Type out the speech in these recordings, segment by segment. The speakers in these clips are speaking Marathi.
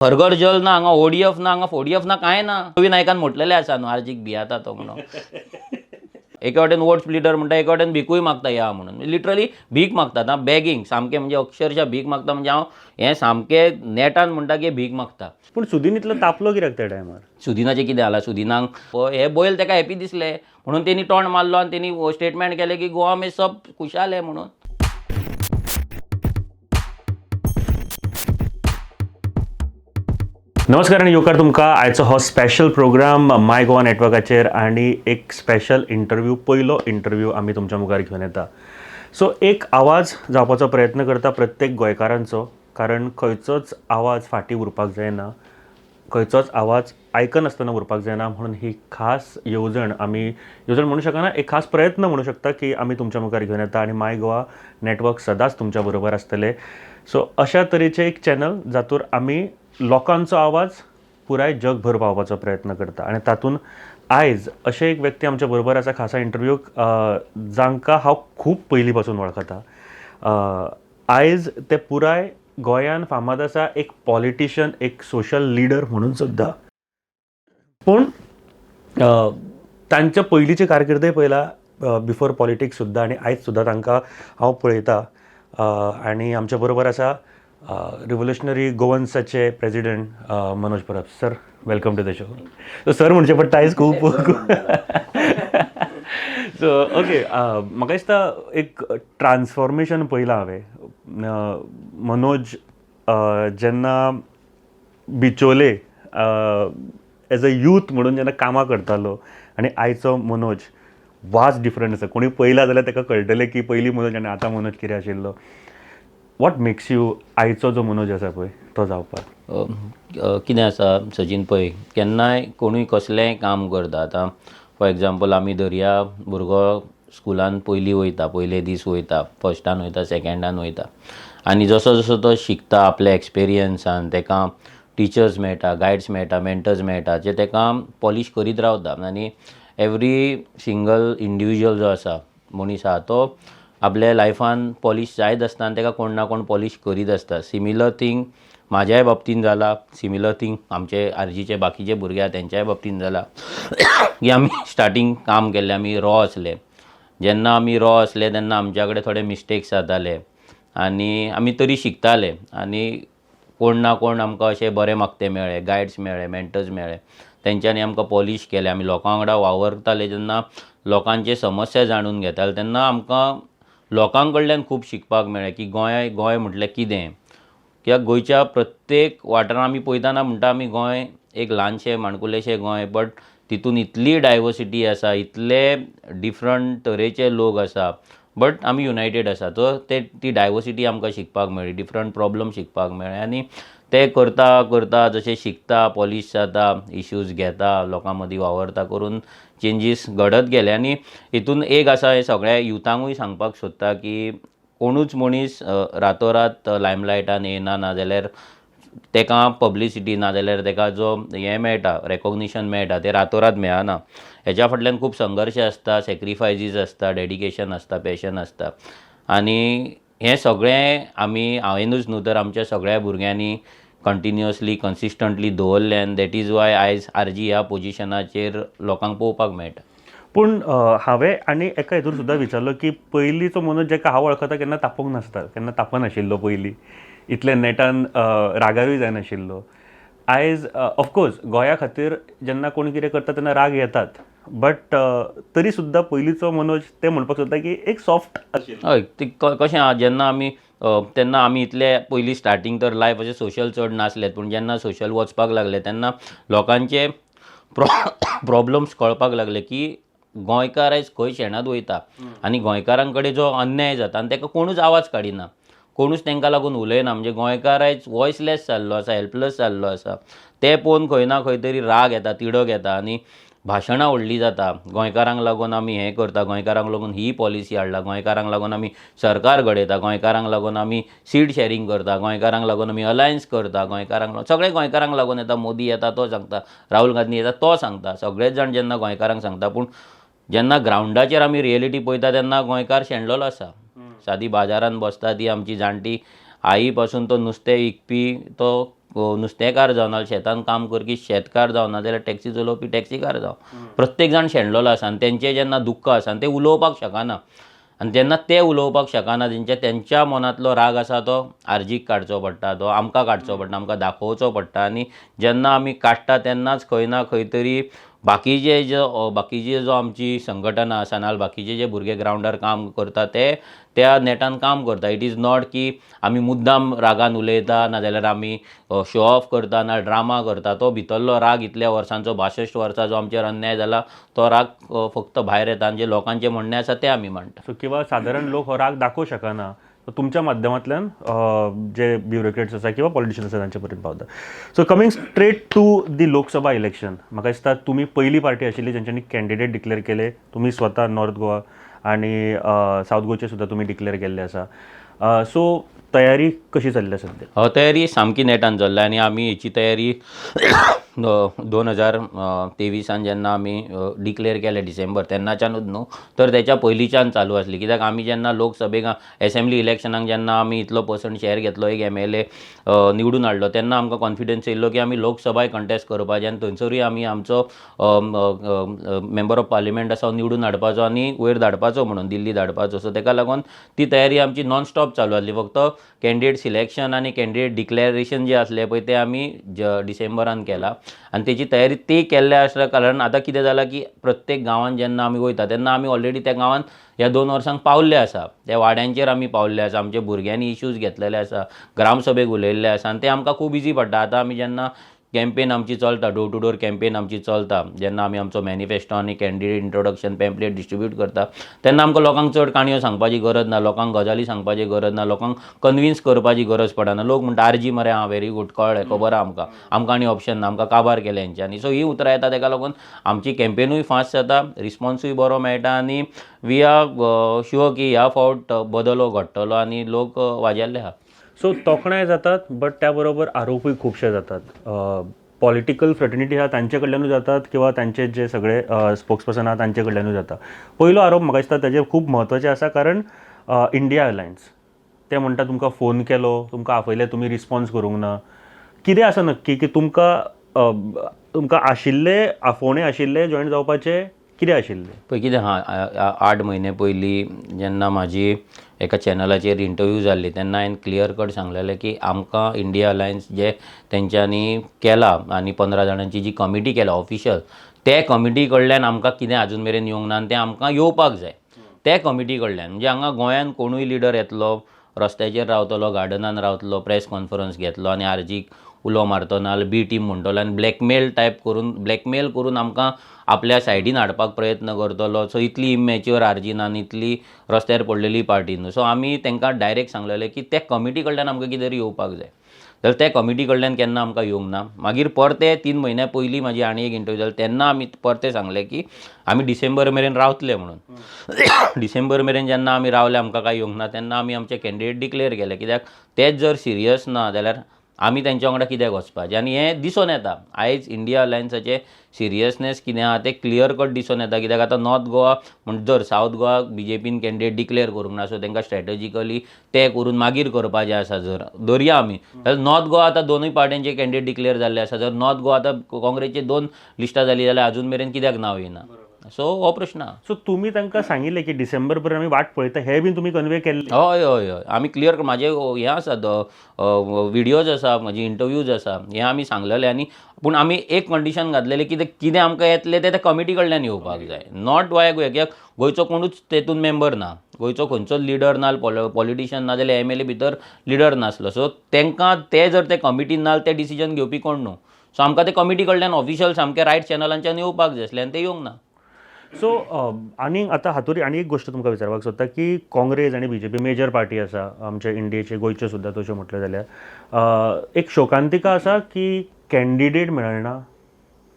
हरघर जल ना, हांगा ओडीएफ ना, हांगा फोडीएफ ना, कांय ना. रवी नायकान म्हटलेलें आसा न्हू आर्जीक भियाता तो म्हणून. एके वाटेन वोट स्प्लिटर म्हणटा, एके वाटेन भिकूय मागता या म्हणून. लिटरली भीक मागतात हां, बेगींग सामकें, म्हणजे अक्षरशः भीक मागता. म्हणजे हांव हें सामकें नेटान म्हणटा की भीक मागता. पूण सुदीन इतलो तापलो कित्याक त्या टायमार? सुदिनाचें कितें जालां? सुदिनाक हे बैल ताका हॅपी दिसले म्हणून तेणी तोंड मारलो आनी तेणी स्टेटमेंट केलें की गोवा में सब खुशाल है म्हणून. नमस्कार आनी येवकार तुमकां आयचो हो स्पेशल प्रोग्राम माय गोवा नेटवर्काचेर आनी एक स्पेशल इंटरव्यू, पयलो इंटरव्यू आमी तुमच्या मुखार घेवन येता. सो एक आवाज जावपाचो प्रयत्न करता प्रत्येक गोंयकारांचो, कारण खंयचोच आवाज फाटीं उरपाक जायना, खंयचोच आवाज आयकनासतना उरपाक जायना. म्हणून ही खास येवजण आमी, येवजण म्हणूं शकना, एक खास प्रयत्न म्हणूं शकता की आमी तुमच्या मुखार घेवन येता आनी माय गोवा नेटवर्क सदांच तुमच्या बरोबर आसतले. सो अशा तरेचें एक चॅनल जातूर आमी लोकांचो आवाज पुराय जगभर पावपाचो प्रयत्न करता. आनी तातूंत आयज अशे एक व्यक्ती आमच्या बरोबर आसा खासा इंटरव्यूक, जांकां हांव खूब पयलीं पासून वळखता. आयज ते पुराय गोंयान फामाद आसा एक पॉलिटिशियन, एक सोशल लिडर म्हणून सुद्दां. पूण तांच्या पयलींचे कारकिर्दय पयला, बिफोर पॉलिटिक्स सुद्दां, आनी आयज सुद्दां तांकां हांव पळयता. आनी आमच्या बरोबर आसा रिव्होल्युशनरी गोवन्साचे president Manoj Parab sir. Welcome to the show. So sir म्हणचे पडटा आयज खूब. सो ओके, म्हाका दिसता एक ट्रान्सफॉर्मेशन पयलां हांवें. मनोज जेन्ना बिचोले एज अ यूथ म्हणून जेन्ना कामां करतालो आनी आयचो मनोज वाज डिफरंट आसा. कोणी पळयला जाल्यार ताका कळटलें की पयलीं मनोज आनी आतां मनोज कितें आशिल्लो. वॉट मेक्स यू आयचो जो मनोज आसा पळय तो जावपाक? कितें आसा सचिन, पळय, केन्नाय कोणूय कसलेंय काम करता. आतां फॉर एग्जाम्पल आमी धरया, भुरगो स्कुलान पयलीं वयता, पयले दीस वयता, फर्स्टान वयता, सेकेंडान वयता, आनी जसो जसो तो शिकता आपल्या एक्सपिरियन्सान, ताका टिचर्स मेळटा, गायड्स मेळटा, मेंटर्स मेळटा, जे ताका पॉलिश करीत रावता. आनी एवरी सिंगल इंडिविज्युअल जो आसा, मनीस आसा, तो आपल्या लायफान पॉलिश जायत आसता आनी ताका कोण ना कोण पॉलिश करीत आसता. सिमिलर थिंग म्हाज्याय बाबतींत जाला, सिमिलर थिंग आमचे आरजीचे बाकीचे भुरगे आसा तेंच्याय बाबतींत जाला की आमी स्टार्टींग काम केल्लें, आमी रॉ आसले. जेन्ना आमी रॉ आसले तेन्ना आमच्या कडेन थोडे मिस्टेक्स जाताले आनी आमी तरी शिकताले. आनी कोण ना कोण आमकां अशे बरे मागते मेळ्ळे, गायड्स मेळ्ळे, मेंटर्स मेळ्ळे, तेंच्यांनी आमकां पॉलिश केलें. आमी लोकां वांगडा वावरताले, जेन्ना लोकांचे समस्या जाणून घेताले तेन्ना आमकां लोकां कडल्यान खूब शिकपाक मेळ्ळें की गोंय म्हटलें कितें. कित्याक गोंयच्या प्रत्येक वाठारांत आमी पळयतना म्हणटा आमी गोंय एक ल्हानशें माणकुलेशें गोंय, बट तितून इतली डायवर्सिटी आसा, इतले डिफरंट तरेचे लोक आसा, बट आमी युनायटेड आसा. तो ती डायवर्सिटी आमकां शिकपाक मेळ्ळी, डिफरंट प्रॉब्लम शिकपाक मेळ्ळे. आनी ते करता करता जशें शिकता, पॉलिश जाता, इश्यूज घेता, लोकां मदीं वावरता, करून चेंजीस घडत गेले. आनी हितून एक आसा, हे सगळ्या युथांकूय सांगपाक सोदता की कोणूच मनीस रातोरात लायमलायटान येना, नाजाल्यार ताका पब्लिसिटी, नाजाल्यार ताका जो हें मेळटा, रेकॉग्निशन मेळटा, तें रातोरात मेळना. हेच्या फाटल्यान खूब संघर्श आसता, सॅक्रिफायजीस आसता, डेडिकेशन आसता, पॅशन आसता. आनी हें सगळें हांवेनूच न्हू तर आमच्या सगळ्या भुरग्यांनी कंटिन्युअसली, कन्सिस्टंटली दवरलें. आनी दॅट इज वाय आयज आरजी ह्या पोजिशनाचेर लोकांक पळोवपाक मेळटा. पूण हांवें आनी एका हितून सुद्दां विचारलो की पयलींचो मनोज जेका हांव वळखता केन्ना तापोंक नासता, केन्ना तापनाशिल्लो पयलीं, इतले नेटान रागारूय जायनाशिल्लो. आयज ऑफकोर्स गोंया खातीर जेन्ना कोण कितें करता तेन्ना राग येतात, बट तरी सुद्दां पयलींचो मनोज तें म्हणपाक सोदता की एक सॉफ्ट आशिल्लो. हय, कशें आहा, जेन्ना तेन्ना आमी इतले पयलीं स्टार्टींग तर लायफ अशें सोशल चड नासलें, पूण जेन्ना सोशल वचपाक लागले तेन्ना लोकांचे प्रॉब्लम्स कळपाक लागले की गोंयकार आयज खंय शेणात वयता आनी गोंयकारां कडेन जो अन्याय जाता आनी ताका कोणूच आवाज काडिना, कोणूच तांकां लागून उलयना. म्हणजे गोंयकार आयज वॉयसलेस जाल्लो आसा, हेल्पलेस जाल्लो आसा. ते पळोवन खंय ना खंय तरी राग येता, तिडक येता आनी भाशणां व्हडलीं जाता. गोंयकारांक लागून आमी हें करता, गोंयकारांक लागून ही पॉलिसी हाडला, गोंयकारांक लागून आमी सरकार घडयता, गोंयकारांक लागून आमी सीट शेअरिंग करता, गोंयकारांक लागून आमी अलायन्स करता, सगळे गोंयकारांक लागून येता. मोदी येता तो सांगता, राहुल गांधी येता तो सांगता, सगळेच जाण जेन्ना गोंयकारांक सांगता. पूण जेन्ना ग्रावंडाचेर आमी रियलिटी पळयता तेन्ना गोंयकार शेणलेलो आसा. सादी बाजारान बसता ती आमची जाणटी आई पासून तो नुस्तें विकपी तो नुस्तेकार जावं ना शेतान काम करपी शेतकार जावं ना जाल्यार टॅक्सी चलोवपी टॅक्सीकार जावं प्रत्येक जाण शेणलेलो आसा आनी तेंचें जेन्ना दुख्ख आसा आनी ते उलोवपाक शकना आनी जेन्ना ते उलोवपाक शकना तेंच्या मनांतलो राग आसा तो आर्जीक काडचो पडटा तो आमकां काडचो पडटा आमकां दाखोवचो पडटा आनी जेन्ना आमी काडटा तेन्नाच खंय ना खंय तरी बाकीचे जो आमची संघटना आसा नाजाल्यार बाकीचे जे भुरगे ग्रावंडार काम करता ते त्या नेटान काम करता. इट इज नॉट की आमी मुद्दाम रागान उलयता नाजाल्यार आमी शो ऑफ करता ना ड्रामा करता. तो भितरलो राग इतल्या वर्सांचो 62 वर्सां जो आमचेर अन्याय जाला तो राग फक्त भायर येता आनी जे लोकांचे म्हणणें आसा ते आमी मांडटा. सो किंवा सादारण लोक हो राग दाखोवं शकना तुमच्या माध्यमांतल्यान जे ब्युरोक्रेट्स आसा किंवा पॉलिटिशियन आसा तांचे पर्यंत पावता. So coming straight to the Lok Sabha election म्हाका दिसता तुमी पयली पार्टी आशिल्ली जेंच्यांनी कॅन्डिडेट डिक्लेअर केले. तुमी स्वता नॉर्थ गोवा आनी सावथ गोवाचे सुद्दां तुमी डिक्लेअर केल्ले आसा. सो तयारी कशी चल्ल्या सद्या? तयारी सामकी नेटान चल्ल्या आनी आमी हेची तयारी 2023 जेन्ना आमी डिक्लेअर केलें डिसेंबर तेन्नाच्यानूच न्हू तर तेच्या पयलींच्यान चालू आसली. कित्याक आमी जेन्ना लोकसभेक एसेंब्ली इलेक्शनाक जेन्ना आमी इतलो पर्संट शेअर घेतलो एक MLA निवडून हाडलो तेन्ना आमकां कॉन्फिडन्स येयल्लो की आमी लोकसभाय कंटेस्ट करपाचें आनी थंयसरूय आमी आमचो मेंबर ऑफ पार्लिमेंट आसा निवडून हाडपाचो आनी वयर धाडपाचो म्हणून दिल्ली धाडपाचो. सो तेका लागून ती तयारी आमची नॉन स्टॉप चालू आसली. फक्त कॅन्डिडेट सिलेक्शन आनी कॅन्डिडेट डिक्लेरेशन जे आसलें पळय ते आमी डिसेंबरान केलां आनी तेची तयारी ती केल्ल्या आसल्या कारण आतां कितें जालां की प्रत्येक गांवांत जेन्ना आमी वयता तेन्ना आमी ऑलरेडी त्या गांवांत ह्या 2 वर्सांक पावल्ले आसा. त्या वाड्यांचेर आमी पावल्ले आसा. आमच्या भुरग्यांनी इश्यूज घेतलेले आसा ग्रामसभेक उलयल्ले आसा आनी ते आमकां खूब इजी पडटा. आतां आमी जेन्ना कॅम्पेन आमची चलता डोर टू डोर कॅम्पेन आमची चलता जेन्ना आमी आमचो मॅनिफेस्टो आनी कॅन्डिडेट इंट्रोडक्शन पॅम्पलेट डिस्ट्रिब्यूट करता तेन्ना आमकां लोकांक चड काणयो सांगपाची गरज ना लोकांक गजाली सांगपाची गरज ना लोकांक कन्विन्स करपाची गरज पडना. लोक म्हणटा आरजी मरे हां व्हेरी गूड कळ्ळें खबर आहा आमकां आनी ऑप्शन ना आमकां काबार केलें हेंच्यांनी. सो ही उतरां येता तेका लागून आमची कॅम्पेनूय फास्ट जाता रिस्पॉन्सूय बरो मेळटा आनी वी आर शुअर की ह्या फावट बदलो घडटलो आनी लोक वाजेल्ले आहा. सो तोखणाय जातात बट त्या बरोबर आरोपूय खुबशे जातात. पॉलिटिकल फ्रटर्निटी आहा तांचे कडल्यानूय जातात किंवा तांचे जे सगळे स्पोक्सपर्सन आहा तांचे कडल्यानूय जाता. पयलो आरोप म्हाका दिसता ताजेर खूब म्हत्वाचें आसा कारण इंडिया अलायन्स ते म्हणटा तुमकां फोन केलो तुमकां आपयले तुमी रिस्पॉन्स करूंक ना. कितें आसा नक्की की तुमकां आशिल्ले फोणे आशिल्ले जॉयन जावपाचे कितें आशिल्ले? पळय कितें 8 म्हयने पयलीं जेन्ना म्हाजी एका चॅनलाचेर इंटरव्यू जाल्ली तेन्ना हांवें क्लियर कट सांगलेलें की आमकां इंडिया अलायन्स जे तेंच्यांनी केला आनी 15 जाणांची जी कमिटी केला ऑफिशियल ते कमिटी कडल्यान आमकां कितें आजून मेरेन येवंक ना आनी तें आमकां येवपाक जाय ते कमिटी कडल्यान. म्हणजे हांगा गोंयान कोणूय लिडर येतलो रस्त्याचेर रावतलो गार्डनान रावतलो प्रेस कॉन्फरन्स घेतलो आनी आरजीक उलो मारतो नाजाल्यार बी टीम म्हणटलो आनी ब्लॅकमेल करून आमकां आपल्या सायडीन हाडपाक प्रयत्न करतलो. सो इतली इमॅच्युअर आर्जीन आनी इतली रस्त्यार पडलेली पार्टी न्हू. सो आमी तांकां डायरेक्ट सांगलेलें की त्या कमिटी कडल्यान आमकां कितें तरी येवपाक जाय जाल्यार त्या कमिटी कडल्यान केन्ना आमकां येवंक ना. मागीर परते 3 म्हयन्या पयलीं म्हाजी आनी एक इंटरव्यू जाली तेन्ना आमी परते सांगलें की आमी डिसेंबर मेरेन रावतले म्हणून. डिसेंबर मेरेन जेन्ना आमी रावले आमकां कांय येवंक ना तेन्ना आमी आमचे कॅन्डिडेट डिक्लेअर केले. कित्याक तेच जर सिरियस ना जाल्यार आमी तेंच्या वांगडा कित्याक वचपाचें. आनी हें दिसून येता आयज इंडिया अलायन्साचें सिरियसनेस कितें आहा तें क्लियर कट दिसून येता. कित्याक आतां नॉर्थ गोवा म्हणजे जर सावथ गोवा BJPन कॅन्डिडेट डिक्लेअर करूंक ना सो तांकां स्ट्रॅटेजिकली ते करून मागीर करपाचें आसा. जर धरया आमी जाल्यार नॉर्थ गोवा आतां दोनूय पार्ट्यांचे कॅन्डिडेट डिक्लेअर जाल्ले आसा. जर नॉर्थ गोवा आतां काँग्रेसचे 2 लिस्टां जाली जाल्यार अजून मेरेन कित्याक नांव येना. सो हो प्रश्न आहा. सो तुमी तांकां सांगिल्लें की डिसेंबर पर्यंत आमी वाट पळयता हें बीन तुमी कन्वे केल्लें? हय हय हय आमी क्लियर म्हाजे हें आसा विडियोज आसा म्हाजी इंटरव्यूज आसा हें आमी सांगलेलें. आनी पूण आमी एक कंडिशन घातलेलें कितें आमकां येतलें तें त्या कमिटी कडल्यान येवपाक जाय नॉट वाया गोंया. कित्याक गोंयचो कोणूच तेतून मेंबर ना गोंयचो खंयचोच लिडर ना पॉलिटिशियन ना जाल्यार MLA भितर लिडर नासलो. सो तांकां ते जर ते कमिटीन ना ते डिसिजन घेवपी कोण न्हू. सो आमकां ते कमिटी कडल्यान ऑफिशियल सामकें रायट चॅनलांच्यान येवपाक जाय आसलें आनी ते येवंक ना. सो आनी आतां हातूंत आनी एक गोश्ट तुमकां विचारपाक सोदता की काँग्रेस आनी BJP मेजर पार्टी आसा आमच्या इंडियेचे गोंयचे सुद्दां तशें म्हटलें जाल्यार एक शोकांतिका आसा की कॅन्डिडेट मेळना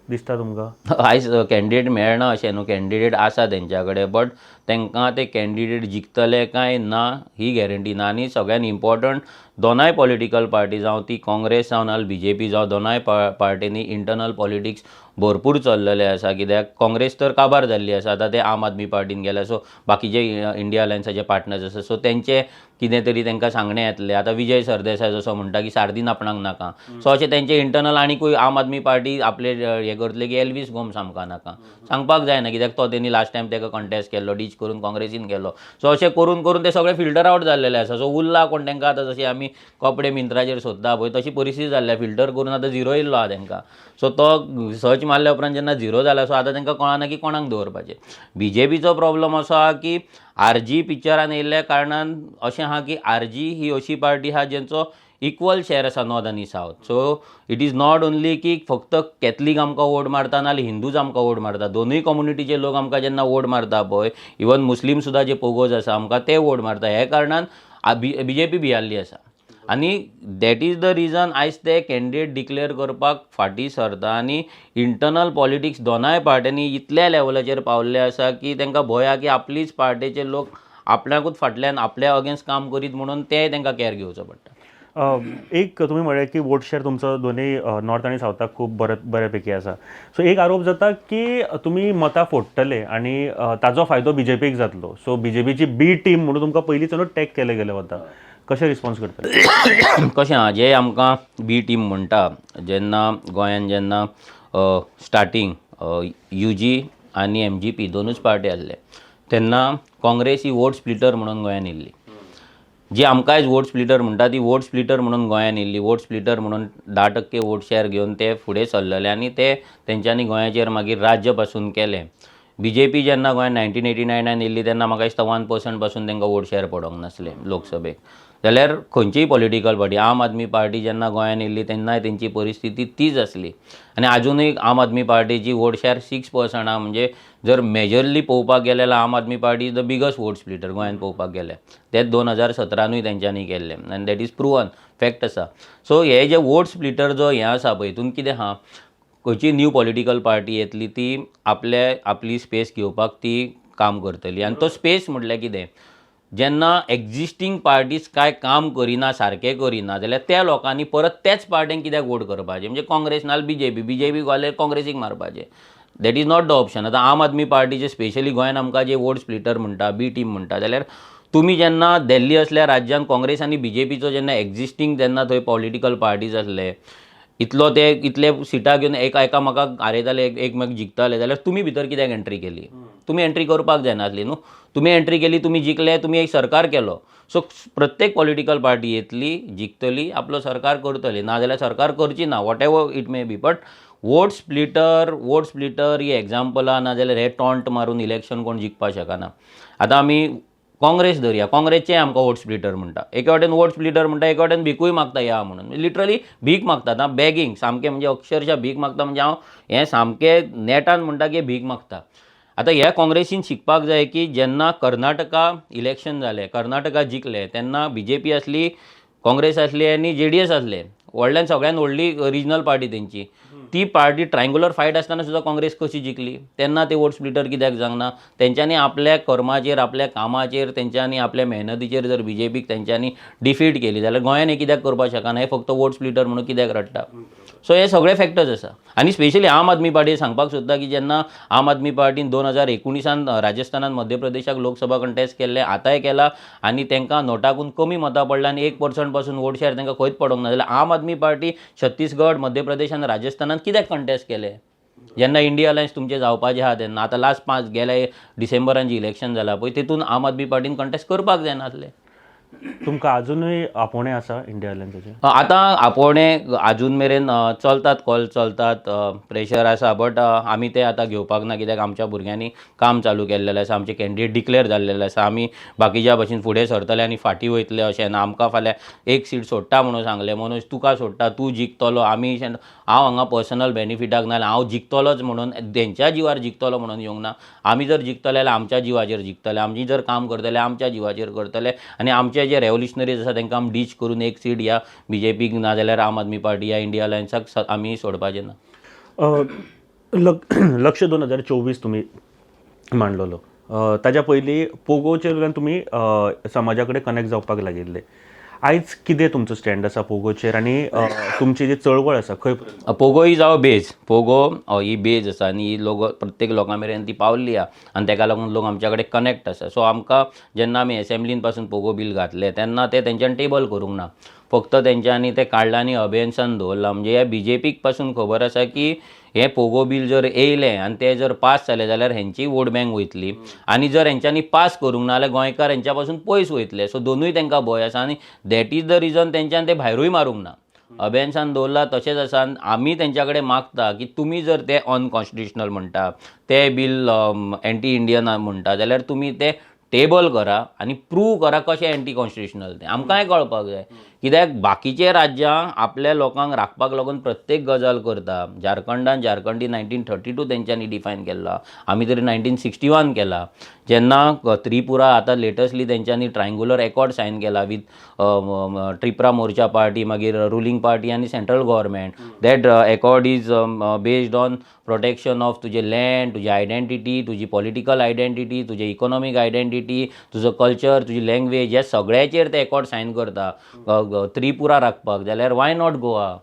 दिसता तुमकां? आयज कॅन्डिडेट मेळना अशें न्हू कॅन्डिडेट आसा तेंच्या कडेन बट तांकां ते कॅन्डिडेट जिखतले काय ना ही गॅरंटी ना. आनी सगळ्यान इम्पॉर्टंट दोनाय पॉलिटिकल पार्टी जावं ती काँग्रेस जावं नाल्यार BJP जावं दोनाय पार्टींनी इंटरनल पॉलिटिक्स भरपूर चल्लेले आसा. कित्याक काँग्रेस तर काबार जाल्ली आसा, आतां ते आम आदमी पार्टीन गेल्या. सो बाकीचे इंडिया अलायन्साचे पार्टनर्स आसा, सो तेंचे कितें तरी तांकां सांगणें येतलें. आतां विजय सरदेसाय जसो म्हणटा की सारदीन आपणाक नाका, सो अशें तेंचे इंटरनल आनीकूय आम आदमी पार्टी आपले हें करतले की एल्वीस गोम्स आमकां नाका. सांगपाक जायना कित्याक तो तेणी लास्ट टायम ताका कॉन्टेस्ट केल्लो, डीच करून काँग्रेसीन गेलो. सो अशें करून करून ते सगळे फिल्टर आउट जाल्लेले आसा. सो उरला कोण तांकां आतां जशी आमी कपडे मिंत्राचेर सोदता पळय तशी परिस्थिती जाल्ल्या, फिल्टर करून आतां झिरो येयल्लो आहा तांकां. सो तो सर्च मारल्या उपरांत जेन्ना झिरो जाला, सो आतां तांकां कळना की कोणाक दवरपाचें. BJPचो प्रॉब्लम असो आहा की RG पिक्चरान येयल्ल्या कारणान अशें आहा की RG ही अशी पार्टी आहा जेंचो इक्वल शेअर आसा नॉर्थ आनी south. So it is not only की फक्त कॅथलीक आमकां वोट मारता नाल्यार हिंदूच आमकां वोट मारता. दोनूय कम्युनिटीचे लोक आमकां जेन्ना वोट मारता पळय, इवन मुस्लीम सुद्दां जे पोगोज आसा आमकां ते वोट मारता. हे कारणान BJP भियाल्ली आसा. आनी दॅट इज द रिजन आयज ते कॅन्डिडेट डिक्लेअर करपाक फाटीं सरता. आनी इंटरनल पॉलिटिक्स दोनाय पार्ट्यांनी इतल्या लेवलाचेर पावल्ले आसा की तांकां भंय आहा की आपलीच पार्टीचे लोक आपल्याकूच फाटल्यान आपल्या अगेन्स्ट काम करीत म्हणून ते तांकां कॅर घेवचो पडटा. एक तुम्ही म्हळें की वोट शेअर तुमचो दोनूय नॉर्थ आनी सावथाक खूब बऱ्यापैकी आसा. सो एक आरोप जाता की तुमी मतां फोडटले आनी ताजो फायदो BJPक जातलो. सो BJPची बी टीम म्हणून तुमकां पयलींच्यानूच टॅग केले गेले वता. कशें रिस्पॉन्स करतले? कशें आहा, जे आमकां बी टीम म्हणटा, जेन्ना गोंयान जेन्ना स्टार्टींग UG आनी MGP दोनूच पार्टी आसले तेन्ना काँग्रेस ही वोट स्प्लिटर म्हणून गोंयान येयल्ली. जी आमकां आयज वोट स्प्लिटर म्हणटा ती वोट स्प्लिटर म्हणून गोंयान येयल्ली. वोट स्प्लिटर म्हणून 10% वोट शेअर घेवन ते फुडें सरलेले आनी ते तेंच्यांनी गोंयाचेर मागीर राज्य पासून केलें. BJP जेन्ना गोंयान 1989 येयल्ली तेन्ना म्हाका दिसता 1% पासून तांकां वोट शेअर पडोंक नासलें लोकसभेक. जाल्यार खंयचीय पॉलिटिकल पार्टी, आम आदमी पार्टी जेन्ना गोंयान येयल्ली तेन्नाय तेंची परिस्थिती तीच आसली. आनी आजुनूय आम आदमी पार्टीची वोट शेअर 6% आहा. म्हणजे जर मेजरली पळोवपाक गेले जाल्यार Aam Aadmi party is the biggest vote splitter गोंयान पळोवपाक गेले. तेच 2017 तेंच्यांनी केल्लें आनी दॅट इज प्रुवन, फॅक्ट आसा. सो हे जे वोट स्प्लिटर जो हें आसा पळय, हितून कितें आहा, खंयची न्यू पॉलिटिकल पार्टी येतली ती आपली स्पेस घेवपाक ती काम करतली. आनी तो स्पेस म्हटल्यार कितें, जेन्ना एक्झिस्टींग पार्टीज काय काम करिना, सारकें करिना, जाल्यार त्या लोकांनी परत त्याच पार्ट्यांक कित्याक वोट करपाचें. म्हणजे काँग्रेस नाल्यार BJP जाल्यार काँग्रेसीक मारपाचें. That is not the option. आतां आम आदमी पार्टीचे स्पेशली गोंयान आमकां जे वोट स्प्लिटर म्हणटा, बी टीम म्हणटा, जाल्यार तुमी जेन्ना दिल्ली असल्या राज्यान काँग्रेस आनी BJPचो जेन्ना एक्झिस्टींग जेन्ना थंय पॉलिटिकल पार्टीज आसले, इतले सिटां घेवन एकामेकाक हारयताले, एकमेक जिखताले, जाल्यार तुमी भितर कित्याक एंट्री केली? तुमी एंट्री करपाक जायनासली न्हू. तुमी एंट्री केली, तुमी जिखले, तुमी एक सरकार केलो. सो प्रत्येक पॉलिटिकल पार्टी येतली, जिखतली, आपलो सरकार करतली, नाजाल्यार सरकार करची ना, whatever it may be. But vote splitter ही एग्जाम्पलां, नाजाल्यार हे टॉन्ट मारून इलेक्शन कोण जिखपाक शकना. आतां आमी काँग्रेस धरया, काँग्रेसचें आमकां वोट स्प्लिटर म्हणटा. एके वाटेन वोट स्प्लिटर म्हणटा, एके वाटेन भिकूय मागता या म्हणून. लिटरली भीक मागतात. बॅगींग सामकें, म्हणजे अक्षरशः भीक मागता. म्हणजे हांव हें सामकें नेटान म्हणटा की भीक मागता. आतां ह्या काँग्रेसीन शिकपाक जाय की जेन्ना कर्नाटका इलेक्शन जालें, कर्नाटका जिखले, तेन्ना BJP आसली, काँग्रेस आसली आनी JDS आसले. व्हडल्यान सगळ्यान व्हडली रिजनल पार्टी तेंची. ती पार्टी ट्रायंगुलर फायट आसतना सुद्दां काँग्रेस कशी जिखली? तेन्ना ते वोट स्प्लिटर कित्याक जावंक ना? तेंच्यांनी आपल्या कर्माचेर, आपल्या कामाचेर, तेंच्यांनी आपल्या मेहनतीचेर जर BJPक तेंच्यांनी डिफीट केली जाल्यार गोंयान हे कित्याक करपाक शकना? हे फक्त वोट स्प्लिटर म्हणून कित्याक रडटा? सो हे सगळे फॅक्टर्स आसा. आनी स्पेशली आम आदमी पार्टी सांगपाक सोदता की जेन्ना आम आदमी पार्टीन 2019 राजस्थानान मध्य प्रदेशाक लोकसभा कंटेस्ट केल्ले, आतांय केला, आनी तांकां नोटाकून कमी मतां पडला आनी 1% पासून वोट शेअर तांकां खंयच पडोंक ना. जाल्यार आम आदमी पार्टी छत्तीसगड, मध्य प्रदेश आनी राजस्थानात कित्याक कंटेस्ट केले? जेन्ना इंडिया अलायन्स तुमचे जावपाचे आहा तेन्ना. आतां लास्ट 5 गेल्या डिसेंबरान जी इलेक्शन जाला पळय, तितून आम आदमी पार्टीन कंटेस्ट करपाक जायनासलें. तुमकां अजुनूय आपोवणे आसा इंडिया अलायन्साचे? आतां आपोवणे अजून मेरेन चलतात, कॉल चलतात, प्रेशर आसा. बट आमी ते आतां घेवपाक ना, कित्याक आमच्या भुरग्यांनी काम चालू केल्लेलें आसा, आमचे कॅन्डिडेट डिक्लेअर जाल्लेले आसा. आमी बाकीच्या भशेन फुडें सरतले आनी फाटीं वयतले अशें ना. आमकां फाल्यां एक सीट सोडटा म्हणून सांगलें, मनोज तुका सोडटा, तूं जिखतलो. हांव हांगा पर्सनल बेनिफिटाक नाल्यार हांव जिखतलोच म्हणून, तेंच्या जिवार जिखतलो म्हणून येवंक ना. आमी जर जिखतले जाल्यार आमच्या जिवाचेर जिखतले. आमी जर काम करतले आमच्या जिवाचेर करतले. आनी आमचे जे रेव्होल्युशनरीज आसा तांकां आमी डीच करून एक सीट ह्या BJPक नाजाल्यार आम आदमी पार्टी या इंडिया अलायन्साक आमी सोडपाचें ना. लक्ष्य 2024 तुमी मांडलेलो. ताज्या पयलीं पोगोचे वयल्यान तुमी समाजा कडेन कनेक्ट जावपाक लागिल्ले. आयज कितें तुमचो स्टँड आसा पोगोचेर आनी तुमची जी चळवळ आसा खंय पर्यंत? पोगो ही जावं बेज. पोगो ही बेज आसा आनी ही लोक प्रत्येक लोकां मेरेन ती पावल्ली आहा आनी ताका लागून लोक आमच्या कडेन कनेक्ट आसा. सो आमकां जेन्ना आमी एसेंब्लीन पासून पोगो बील घातले तेन्ना ते तेंच्यांनी टेबल करूंक ना. फक्त तेंच्यांनी ते काडलां आनी अभेन्सान दवरलां. म्हणजे ह्या BJPक पासून खबर आसा की हे पोगो बील जर येयलें आनी ते जर पास जालें जाल्यार हेंची वोट बँक वयतली आनी जर हेंच्यांनी पास करूंक ना जाल्यार गोंयकार हेंच्या पासून पयस वयतले. सो दोनूय तांकां भंय आसा आनी दॅट इज द रिजन तेंच्यांनी ते भायरूय मारूंक ना. अभेन्सान दवरला तशेंच आसा. आमी तेंच्या कडेन मागता की तुमी जर ते अनकॉन्स्टिट्युशनल म्हणटा ते बील एंटी इंडियन म्हणटा जाल्यार तुमी ते टेबल करा आनी प्रूव करा कशें एंटी कॉन्स्टिट्युशनल तें आमकांय कळपाक जाय. कित्याक बाकीचे राज्यां आपल्या लोकांक राखपाक लागून प्रत्येक गजाल करता. झारखंडी 1932 तेंच्यांनी डिफायन केल्लो, आमी तरी 1961 केला. जेन्ना त्रिपुरा आतां लेटस्टली तेंच्यांनी ट्रायंगुलर एकॉर्ड सायन केला विथ त्रिपुरा मोर्चा पार्टी, मागीर रुलींग पार्टी आनी central government. That accord is based on protection of तुजे लँड, तुजी आयडेंटिटी, तुजी पॉलिटिकल आयडेंटिटी, तुजे इकॉनॉमीक आयडेंटिटी, तुजो कल्चर, तुजी लँग्वेज, ह्या सगळ्याचेर ते एकॉर्ड सायन करता. त्रिपुरा राखपाक जाल्यार वाय नॉट गोवा?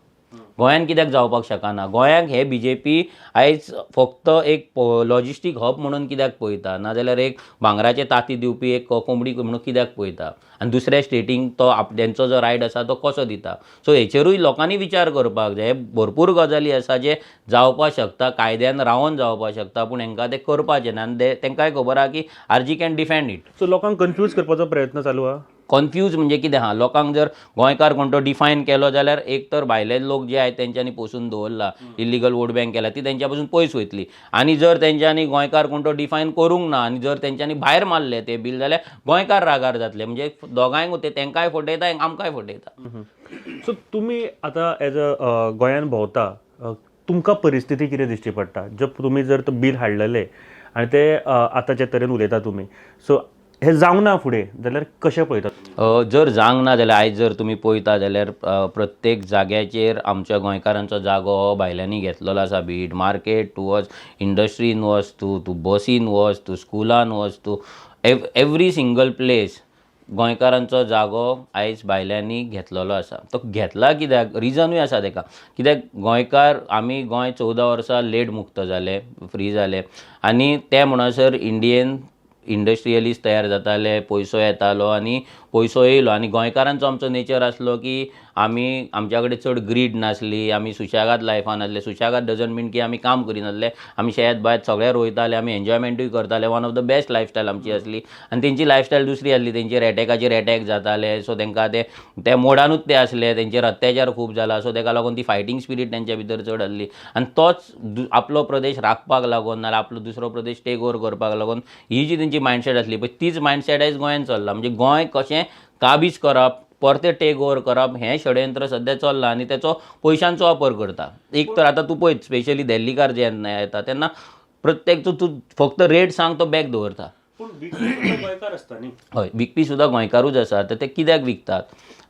गोंयान कित्याक जावपाक शकना? गोंयाक हे BJP आयज फक्त एक लॉजिस्टीक हब म्हणून कित्याक पळयता, नाजाल्यार एक भांगराचे तांती दिवपी एक कोंबडी म्हणून कित्याक पळयता आनी दुसऱ्या स्टेटींक तो तेंचो जो रायट आसा तो कसो दिता? सो हेचेरूय लोकांनी विचार करपाक जाय. भरपूर गजाली आसा जे जावपाक शकता, कायद्यान रावन जावपाक शकता, पूण हेंकां ते करपाचें ना आनी तेंकांय खबर आहा की RG can defend it. So लोकांक कन्फ्यूज करपाचो प्रयत्न चालू आहा. कन्फ्यूज म्हणजे कितें आहा? लोकांक जर गोंयकार कोण तो डिफायन केलो जाल्यार एक तर भायले लोक जे आहेत तेंच्यांनी पोसून दवरला, इलिगल वोट बँक केला, ती तेंच्या पासून पयस वयतली. आनी जर तेंच्यांनी गोंयकार कोण तो डिफायन करूंक ना आनी जर तेंच्यांनी भायर मारले ते बील जाल्यार गोंयकार रागार जातले. म्हणजे दोगांयक ते तेंकांय फटयता आमकांय फटयता. सो तुमी आतां एज अ गोंयान भोंवता, तुमकां परिस्थिती कितें दिश्टी पडटा? तुमी जर तो बील हाडलेले आनी ते आतांचे तरेन उलयता तुमी, सो हे जावंक ना फुडें जाल्यार कशें पळयतात? जर जावंक ना जाल्यार आयज जर तुमी पळयता जाल्यार प्रत्येक जाग्याचेर आमच्या गोंयकारांचो जागो हो भायल्यांनी घेतलेलो आसा. बीट मार्केट, तूं वच इंडस्ट्रीन वच, तूं बसीन वच, तूं स्कुलान वच, तूं एवरी सिंगल प्लेस गोंयकारांचो जागो आयज भायल्यांनी घेतलेलो आसा. तो घेतला कित्याक? रिजनूय आसा ताका. कित्याक गोंयकार आमी गोंय 14 वर्सां लेट मुक्त जाले, फ्री जाले आनी ते म्हणसर इंडियेन इंडस्ट्रियलिस्ट तयार जाताले, पयसो येतालो आनी पयसो येयलो आनी गोंयकारांचो आमचो नेचर आसलो की आमी आमच्या कडेन चड ग्रीड नासली, आमी सुशेगाद लायफान आसले. सुशेगाद डजंट मीन की आमी काम करिनासले, आमी शेत भात सगळे रोयताले, आमी एन्जॉयमेंटूय करताले. One of the best lifestyle आमची आसली आनी तेंची लायफस्टायल दुसरी आसली. तेंचेर एटॅकाचेर एटॅक जाताले. सो तेंकां ते मोडानूच ते आसले, तेंचेर अत्याचार खूब जाला. सो ताका लागून ती फायटींग स्पिरीट तेंच्या भितर चड आसली आनी तोच आपलो प्रदेश राखपाक लागून नाल्यार आपलो दुसरो प्रदेश टेक ओवर करपाक लागून ही जी तेंची मायंडसेट आसली पळय, तीच मायंडसेट आयज गोंयान चल्ला. म्हणजे गोंय कशें काबीज करप, परते टेक ओवर करप, हें षडयंत्र सद्या चल्लां आनी तेचो पयशांचो वापर करता. एक तर आतां तूं पळय, स्पेशली देल्लीकार जेन्ना येता तेन्ना प्रत्येक तूं फक्त रेट सांग तो बॅग दवरता. गोंयकार आसता न्ही? हय, विकपी सुद्दां गोंयकारूच आसा. तर ते कित्याक विकतात?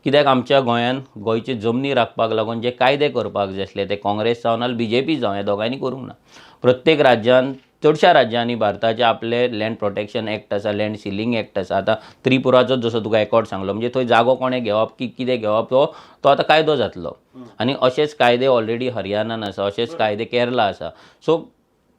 कित्याक आमच्या गोंयान गोंयचे जमनी राखपाक लागून जे कायदे करपाक जाय आसले ते काँग्रेस जावं नाल्यार BJP जावं, हे दोगांयनी करूंक ना. प्रत्येक राज्यान, चडशा राज्यांनी भारताचे आपले लँड प्रोटेक्शन एक्ट आसा, लँड सिलींग एक्ट आसा. आतां त्रिपुराचो जसो तुका एकॉर्ड सांगलो, म्हणजे थंय जागो कोणें घेवप की कितें घेवप तो आतां कायदो जातलो. आनी अशेच कायदे ऑलरेडी हरियाणान आसा, अशेच कायदे केरला आसा. सो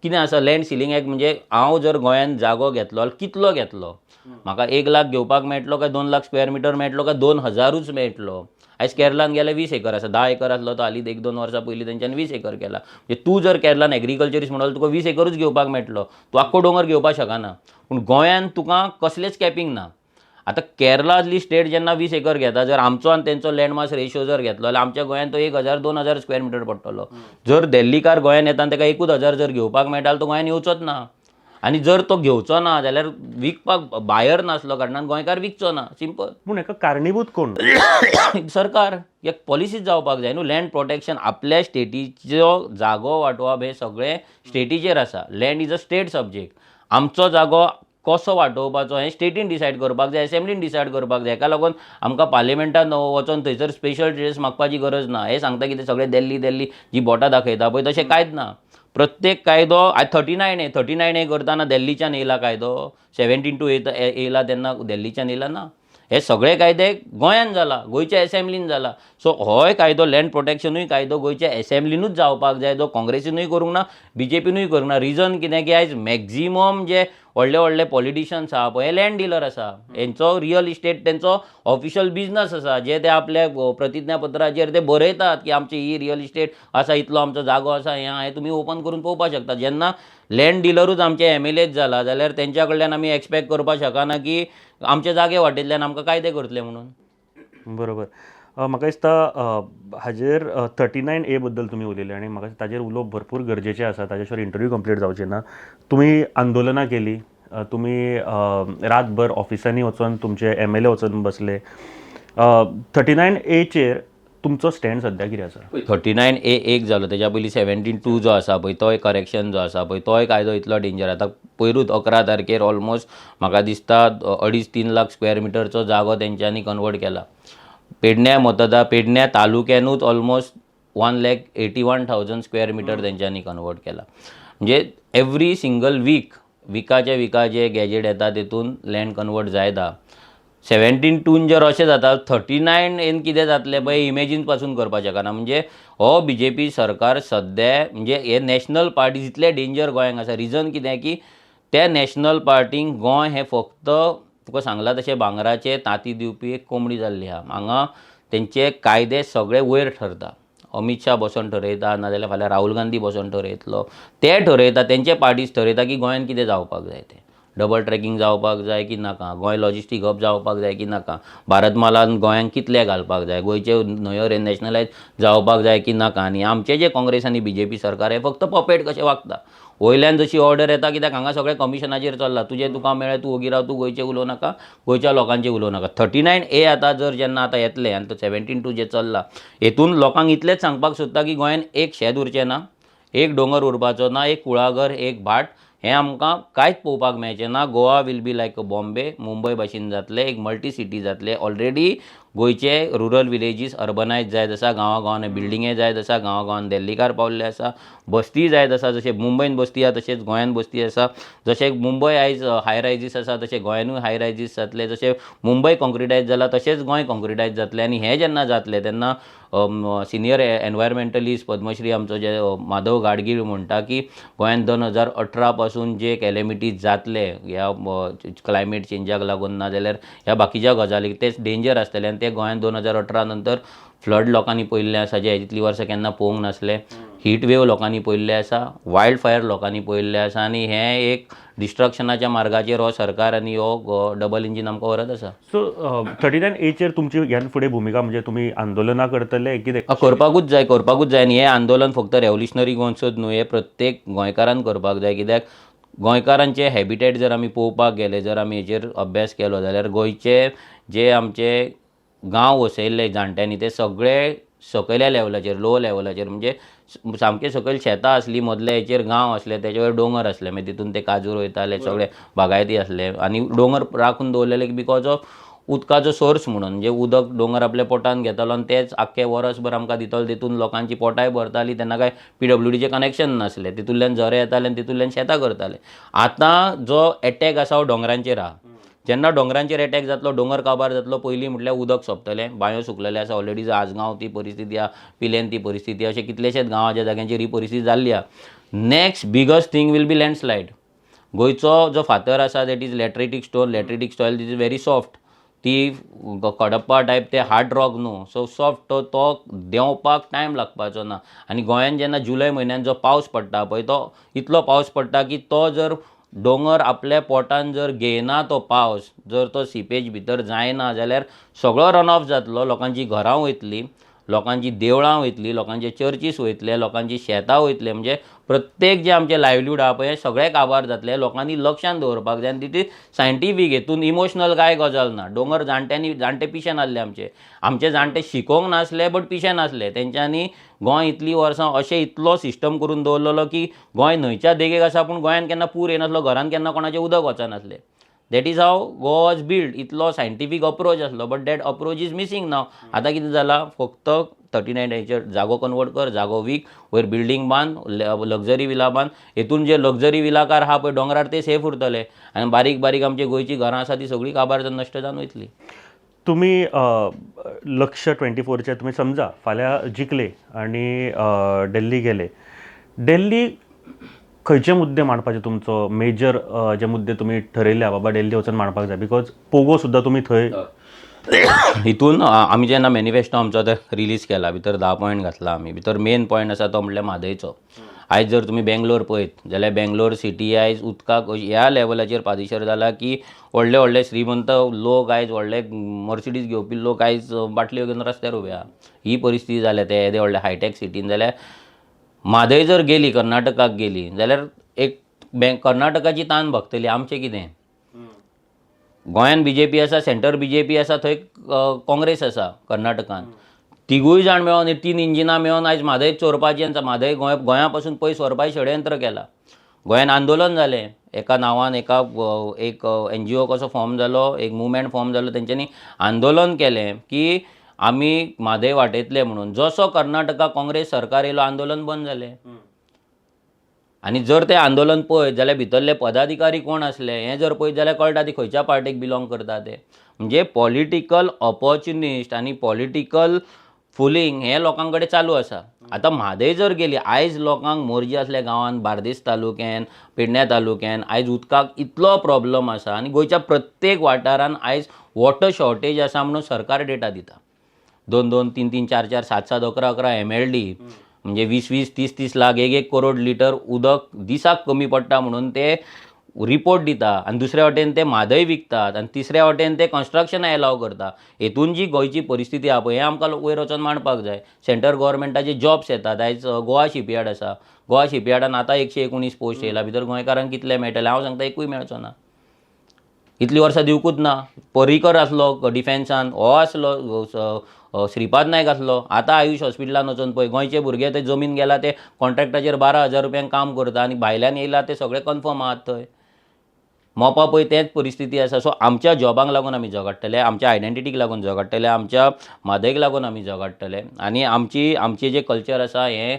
कितें आसा, लँड सिलींग एक्ट म्हणजे हांव जर गोंयान जागो घेतलो जाल्यार कितलो घेतलो? म्हाका 1 लाख घेवपाक मेळटलो काय 2 लाख स्क्वेअर मिटर मेळटलो काय 2000च मेळटलो? आयज केरळान गेल्यार 20 एकर आसा. 10 एकर आसलो तो हालीं 1-2 वर्सां पयलीं तेंच्यांनी 20 एकर केला. म्हणजे तूं जर केरळान एग्रीकल्चरिस्ट म्हणून तुका 20 एकरूच घेवपाक मेळटलो, तूं आख्खो डोंगर घेवपाक शकना. पूण गोंयान तुका कसलेंच कॅपिंग ना. आतां केरळांतली स्टेट जेन्ना 20 एकर घेता, जर आमचो आनी तेंचो लँडमास रेशियो जर घेतलो जाल्यार आमच्या गोंयान तो 1000-2000 स्क्वेअर मिटर पडटलो. जर देल्लीकार गोंयान येता आनी ताका 1000 जर घेवपाक मेळटा तो गोंयान येवचोच ना. आनी जर तो घेवचो ना जाल्यार विकपाक बायर नासलो कारणान गोंयकार विकचो ना. सिंपल. पूण हेका कारणीभूत कोण? सरकार. एक पॉलिसीच जावपाक जाय न्हू. लँड प्रोटेक्शन, आपल्या स्टेटीचो जागो वांटोवप हे सगळे स्टेटीचेर आसा. Land is a state subject. आमचो जागो कसो वांटोवपाचो हें स्टेटीन डिसायड करपाक जाय, एसेंब्लीन डिसायड करपाक जाय. हेका लागून आमकां पार्लिमेंटान वचोन थंयसर स्पेशल ट्रेस मागपाची गरज ना. हे सांगता कितें सगळे दिल्ली जी बोटां दाखयता पळय तशें कांयच ना. प्रत्येक कायदो आज 39A करताना दिल्लीच्यान येयला कायदो 17 येयला तेन्ना दिल्लीच्यान येयला ना. हे सगळे कायदे गोंयान जाला, गोंयच्या एसेंब्लीन जाला. सो होय कायदो लँड प्रोटेक्शनूय कायदो गोंयच्या एसेंब्लीनूच जावपाक जाय, जो काँग्रेसीनूय करूंक ना, BJPनूय करूंक ना. रिजन कितें की आयज मॅक्झिमम जे व्हडले व्हडले पॉलिटिशियन्स आहा पळय हे लँड डिलर आसा. हेंचो रियल इस्टेट तेंचो ऑफिशियल बिझनस आसा, जे ते आपल्या प्रतिज्ञापत्राचेर ते बरयतात की आमची ही रियल इस्टेट आसा, इतलो आमचो जागो आसा, हें तुमी ओपन करून पळोवपाक शकता. जेन्ना लँड डिलरूच आमचे MLAच जाला जाल्यार तेंच्या कडल्यान आमी एक्सपेक्ट करपाक शकना की आमचे जागे वाटेंतल्यान आमकां कायदे करतले म्हणून. बरोबर. म्हाका दिसता हाजेर 39A बद्दल तुमी उलयले आनी म्हाका ताजेर उलोवप भरपूर गरजेचें आसा. ताजे शिवाय इंटरव्यू कंप्लीट जावचे ना. तुमी आंदोलनां केली, तुमी रातभर ऑफिसांनी वचून तुमचे MLA वचून बसले. 39A तुमचो स्टँड सद्या कितें आसा? 39A एक जालो, तेच्या पयलीं 17(2) जो आसा पळय तोय करेक्शन जो आसा पळय तोय कायदो इतलो डेंजर. आतां पयरूच 11 तारखेर ऑलमोस्ट म्हाका दिसता 2.5-3 लाख स्क्वेअर मिटरचो जागो तेंच्यांनी कन्वर्ट केला. पेडण्या तालुक्यानूच ऑलमोस्ट 1,81,000 स्क्वेअर मिटर तेंच्यांनी कन्वर्ट केला. म्हणजे एवरी सिंगल विकाचे गॅजेट येता तेतून लँड कन्वर्ट जायता. 17(2) जर अशें जाता 39A कितें जातलें पळय इमेजीन पासून करपाक शकना. म्हणजे हो BJP सरकार सद्या म्हणजे हे नॅशनल पार्टी जितले डेंजर गोंयांक आसा. रिजन कितें की त्या नॅशनल पार्टींक गोंय हें फक्त तुका सांगलां तशें भांगराचे तांती दिवपी एक कोंबडी जाल्ली आहा. हांगा तेंचे कायदे सगळे वयर ठरता. अमित शाह बसून ठरयता, नाजाल्यार फाल्यां राहुल गांधी बसून ठरयतलो. ते ठरयता, तेंचे पार्टीज ठरयता की गोंयान कितें जावपाक जाय तें. डबल ट्रॅकिंग जावपाक जाय की नाका, गोंय लॉजिस्टीक हब जावपाक जाय की नाका, भारतमालान गोंयांक कितले घालपाक जाय, गोंयचे न्हंयो नॅशनलायज जावपाक जाय की नाका. आनी आमचे जे काँग्रेस आनी BJP सरकार हे फक्त पपेट कशें वागता. वयल्यान जशी ऑर्डर येता, कित्याक हांगा सगळें कमिशनाचेर चल्ला. तुका मेळ्ळें तूं ओगी राव, तूं गोंयचें उलोवं नाका, गोंयच्या लोकांचें उलोवं नाका. 39A आतां जेन्ना येतलें आनी तो 17(2) जे चल्ला, हेतून लोकांक इतलेंच सांगपाक सोदता की गोंयान एक शेत उरचें ना, एक दोंगर उरपाचो ना, एक कुळागर, एक भाट हें आमकां कांयच पळोवपाक मेळचें ना. गोवा वील बी लायक अ बॉम्बे, मुंबय भाशेन जातलें, एक मल्टी सिटी जातलें. ऑलरेडी गोंयचे रुरल विलेजीस अर्बनायज जायत आसा, गांवागांवांनी बिल्डिंगे जायत आसा, गांवागांवान दिल्लीकार पावल्ले आसा, बस्ती जायत आसा. जशें मुंबयन बस्ती आसा तशेंच गोंयान बस्ती आसा. जशें मुंबय आयज हाय रायजीस आसा तशें गोंयानूय हाय रायजीस जातले. जशें मुंबय कॉन्क्रिटायज जाला तशेंच गोंय कॉन्क्रिटायज जातलें. आनी हें जेन्ना जातलें तेन्ना सिनियर एनवायरमेंटलिस्ट पद्मश्री आमचो जे माधव गाडगीळ म्हणटा की गोंयान 2018 पासून जे कॅलेमिटीज जातले ह्या क्लायमेट चेंजाक लागून, नाजाल्यार ह्या बाकीच्या गजालीक तेच डेंजर आसतले. आनी ते गोंयान 2018 नंतर फ्लड लोकांनी पळयल्लें आसा, जे इतलीं वर्सां केन्ना पळोवंक नासले. हीट वेव लोकांनी पळयल्ले आसा, वायल्ड फायर लोकांनी पळयल्ले आसा. आनी हें एक डिस्ट्रक्शनाच्या मार्गाचेर हो सरकार आनी हो डबल इंजीन आमकां व्हरत आसा. सो 39A तुमची ह्यान फुडें भुमिका म्हणजे तुमी आंदोलनां करतले कितें? करपाकूच जाय. आनी हें आंदोलन फक्त रेव्होल्युशनरी गोंयचोच न्हू, हें प्रत्येक गोंयकारान करपाक जाय. कित्याक गोंयकारांचे हॅबिटेट जर आमी पळोवपाक गेले, जर आमी हेचेर अभ्यास केलो जाल्यार गोंयचे जे आमचे गांव वसयल्ले जाणट्यांनी ते सगळे सकयल्या लेवलाचेर, लो लेवलाचेर, म्हणजे सामके सकयल शेतां आसलीं, मदल्या हेचेर गांव आसले, तेचे वयर दोंगर आसले, मागीर तितून ते काजूर वयताले, सगळे बागायती आसले. आनी दोंगर राखून दवरलेले बिकॉज ऑफ उदकाचो सोर्स म्हणून. म्हणजे उदक दोंगर आपल्या पोटान घेतालो आनी तेच आख्खे वर्सभर आमकां दितलो. तितून लोकांची पोटाय भरताली. तेन्ना काय PWDचें कनेक्शन नासलें, तितूंतल्यान झरे येताले आनी तितूंतल्यान शेतां करताले. आतां जो एटॅक आसा हो दोंगरांचेर आहा. जेन्ना दोंगरांचेर एटॅक जातलो, दोंगर काबार जातलो, पयलीं म्हटल्यार उदक सोंपतलें, बांयो सुकलेले आसा ऑलरेडी. आजगांव ती परिस्थिती आहा, पिलेन ती परिस्थिती, अशें कितलेशेच गांवाच्या जाग्यांचेर ही परिस्थिती जाल्ली आहा. Next biggest thing will be landslide. गोंयचो जो फातर आसा that is lateritic soil, this is very soft. ती कडप्पा टायप ते हार्ड रॉक न्हू, सो सॉफ्ट तो देंवपाक टायम लागपाचो ना. आनी गोंयान जेन्ना जुलय म्हयन्यान जो पावस पडटा पळय, तो इतलो पावस पडटा की तो जर दोंगर आपल्या पोटान जर घेयना, तो पावस जर तो सिपेज भितर जायना जाल्यार सगळो रन ऑफ जातलो. लोकांची घरां वयतलीं, लोकांची देवळां वयतलीं, लोकांचे चर्चीस वयतले, लोकांची शेतां वयतले. म्हणजे प्रत्येक जे आमचे लायव्हलीहूड आहा पळय हें सगळें काबार जातलें. लोकांनी लक्षान दवरपाक जाय. आनी ती सायंटिफीक हेतून इमोशनल कांय गजाल ना. दोंगर जाणटे पिशे नासले आमचे जाणटे शिकोवंक नासले बट पिशे नासले. तेंच्यांनी गोंय इतलीं वर्सां अशें इतलो सिस्टम करून दवरलेलो की गोंय न्हंयच्या देगेक आसा पूण गोंयान केन्ना पूर येनासलो, घरान केन्ना कोणाचें उदक वचनासलें. That is how Goa was build. इतलो सायंटिफीक अप्रोच आसलो, but that approach is missing now. आतां कितें जालां, फक्त 39 हेचेर जागो कन्वर्ट कर, जागो वीक, वयर बिल्डींग बांद, लक्झरी विला बांद. हेतून जे लक्झरी विलाकार आहा पळय दोंगरार ते सेफ उरतले, आनी बारीक बारीक आमची गोंयची घरां आसा ती सगळीं काबार जावन नश्ट जावन वयतली. तुम्ही लक्ष 24चे तुम्ही समजा फाल्यां जिखले आणि दिल्ली गेले. दिल्ली खंयचे मुद्दे मांडपाचे तुमचो मेजर जे मुद्दे तुम्ही ठरयल्या बाबा दिल्ली वचून मांडपाक जाय, बिकॉज पोगो सुद्दां तुम्ही थंय हितून आमी जेन्ना मॅनिफेस्टो आमचो ते रिलीज केला, भितर 10 पॉयंट घातला आमी. भितर मेन पॉयंट आसा तो म्हणल्यार म्हादयचो. आयज जर तुमी बेंगलोर पळयत जाल्यार बेंगलोर सिटी आयज उदकाक ह्या लेवलाचेर पादेशर जाला की व्हडले व्हडले श्रीमंत लोक आयज व्हडले मर्सिडीज घेवपी लोक आयज बाटल्यो घेवन रस्त्यार उबे आहा. ही परिस्थिती जाल्या ते येदे व्हडले हायटेक सिटीन. जाल्यार म्हादय जर गेली, कर्नाटकाक गेली जाल्यार एक कर्नाटकाची तान भगतली. आमचें कितें, गोंयान BJP आसा, सेंटर BJP आसा, थंय काँग्रेस आसा कर्नाटकान. तिगूय जाण मेळोन 3 इंजिनां मेळोन आयज म्हादय चोरपाचें, म्हादय गोंया पासून पयस व्हरपाचें षडयंत्र केलां. गोंयान आंदोलन जालें एका नांवान, एक NGO कसो फॉर्म जालो, एक मुवमेंट फॉर्म जालो. तेंच्यांनी आंदोलन केलें की आमी म्हादय वाटयतले म्हणून. जसो कर्नाटका काँग्रेस सरकार येयलो, आंदोलन बंद जालें. आनी जर तें आंदोलन पळयत जाल्यार भितरले पदाधिकारी कोण आसले हें जर पळयत जाल्यार कळटा ती खंयच्या पार्टीक बिलॉंग करता ते. म्हणजे पॉलिटिकल ऑपॉर्च्युनिस्ट आनी पॉलिटिकल फुलींग हें लोकां कडेन चालू आसा. आतां म्हादय जर गेली, आयज लोकांक मोरजी असल्या गांवांत, बार्देस तालुक्यान, पेडण्या तालुक्यान आयज उदकाक इतलो प्रॉब्लम आसा. आनी गोंयच्या प्रत्येक वाठारान आयज वॉटर शॉर्टेज आसा म्हणून सरकार डेटा दिता. 2-2, 3-3, 4-4, 7-7, 11-11 MLD म्हणजे 20-20, 30-30 लाख, 1-1 करोड लिटर उदक दिसाक कमी पडटा म्हणून ते रिपोर्ट दिता. आनी दुसऱ्या वाटेन ते म्हादय विकतात, आनी तिसऱ्या वाटेन ते कन्स्ट्रक्शन एलाव करता. हेतून जी गोंयची परिस्थिती आहा पळय हें आमकां वयर वचोन मांडपाक जाय. सेंट्रल गव्हर्मेंटाचे जॉब्स येतात. आयज गोवा शिपयार्ड आसा, गोवा शिपयार्डान आतां 119 पोस्ट येयला. भितर गोंयकारांक कितले मेळटले? हांव सांगता एकूय मेळचो ना. इतलीं वर्सां दिवकूच ना. पर्रीकर आसलो डिफेन्सान, हो आसलो श्रीपाद नायक आसलो. आतां आयुश हॉस्पिटलान वचून पळय गोंयचे भुरगे ते जमीन गेला ते कॉन्ट्रॅक्टाचेर 12,000 रुपयांक काम करता, आनी भायल्यान येयला ते सगळे कन्फर्म आहात थंय. मोपा पळय तेंच परिस्थिती आसा. सो आमच्या जॉबांक लागून आमी झगडटले, आमच्या आयडेंटिटीक लागून झगडटले, आमच्या म्हादयक लागून आमी झगडटले. आनी आमचें जें कल्चर आसा हें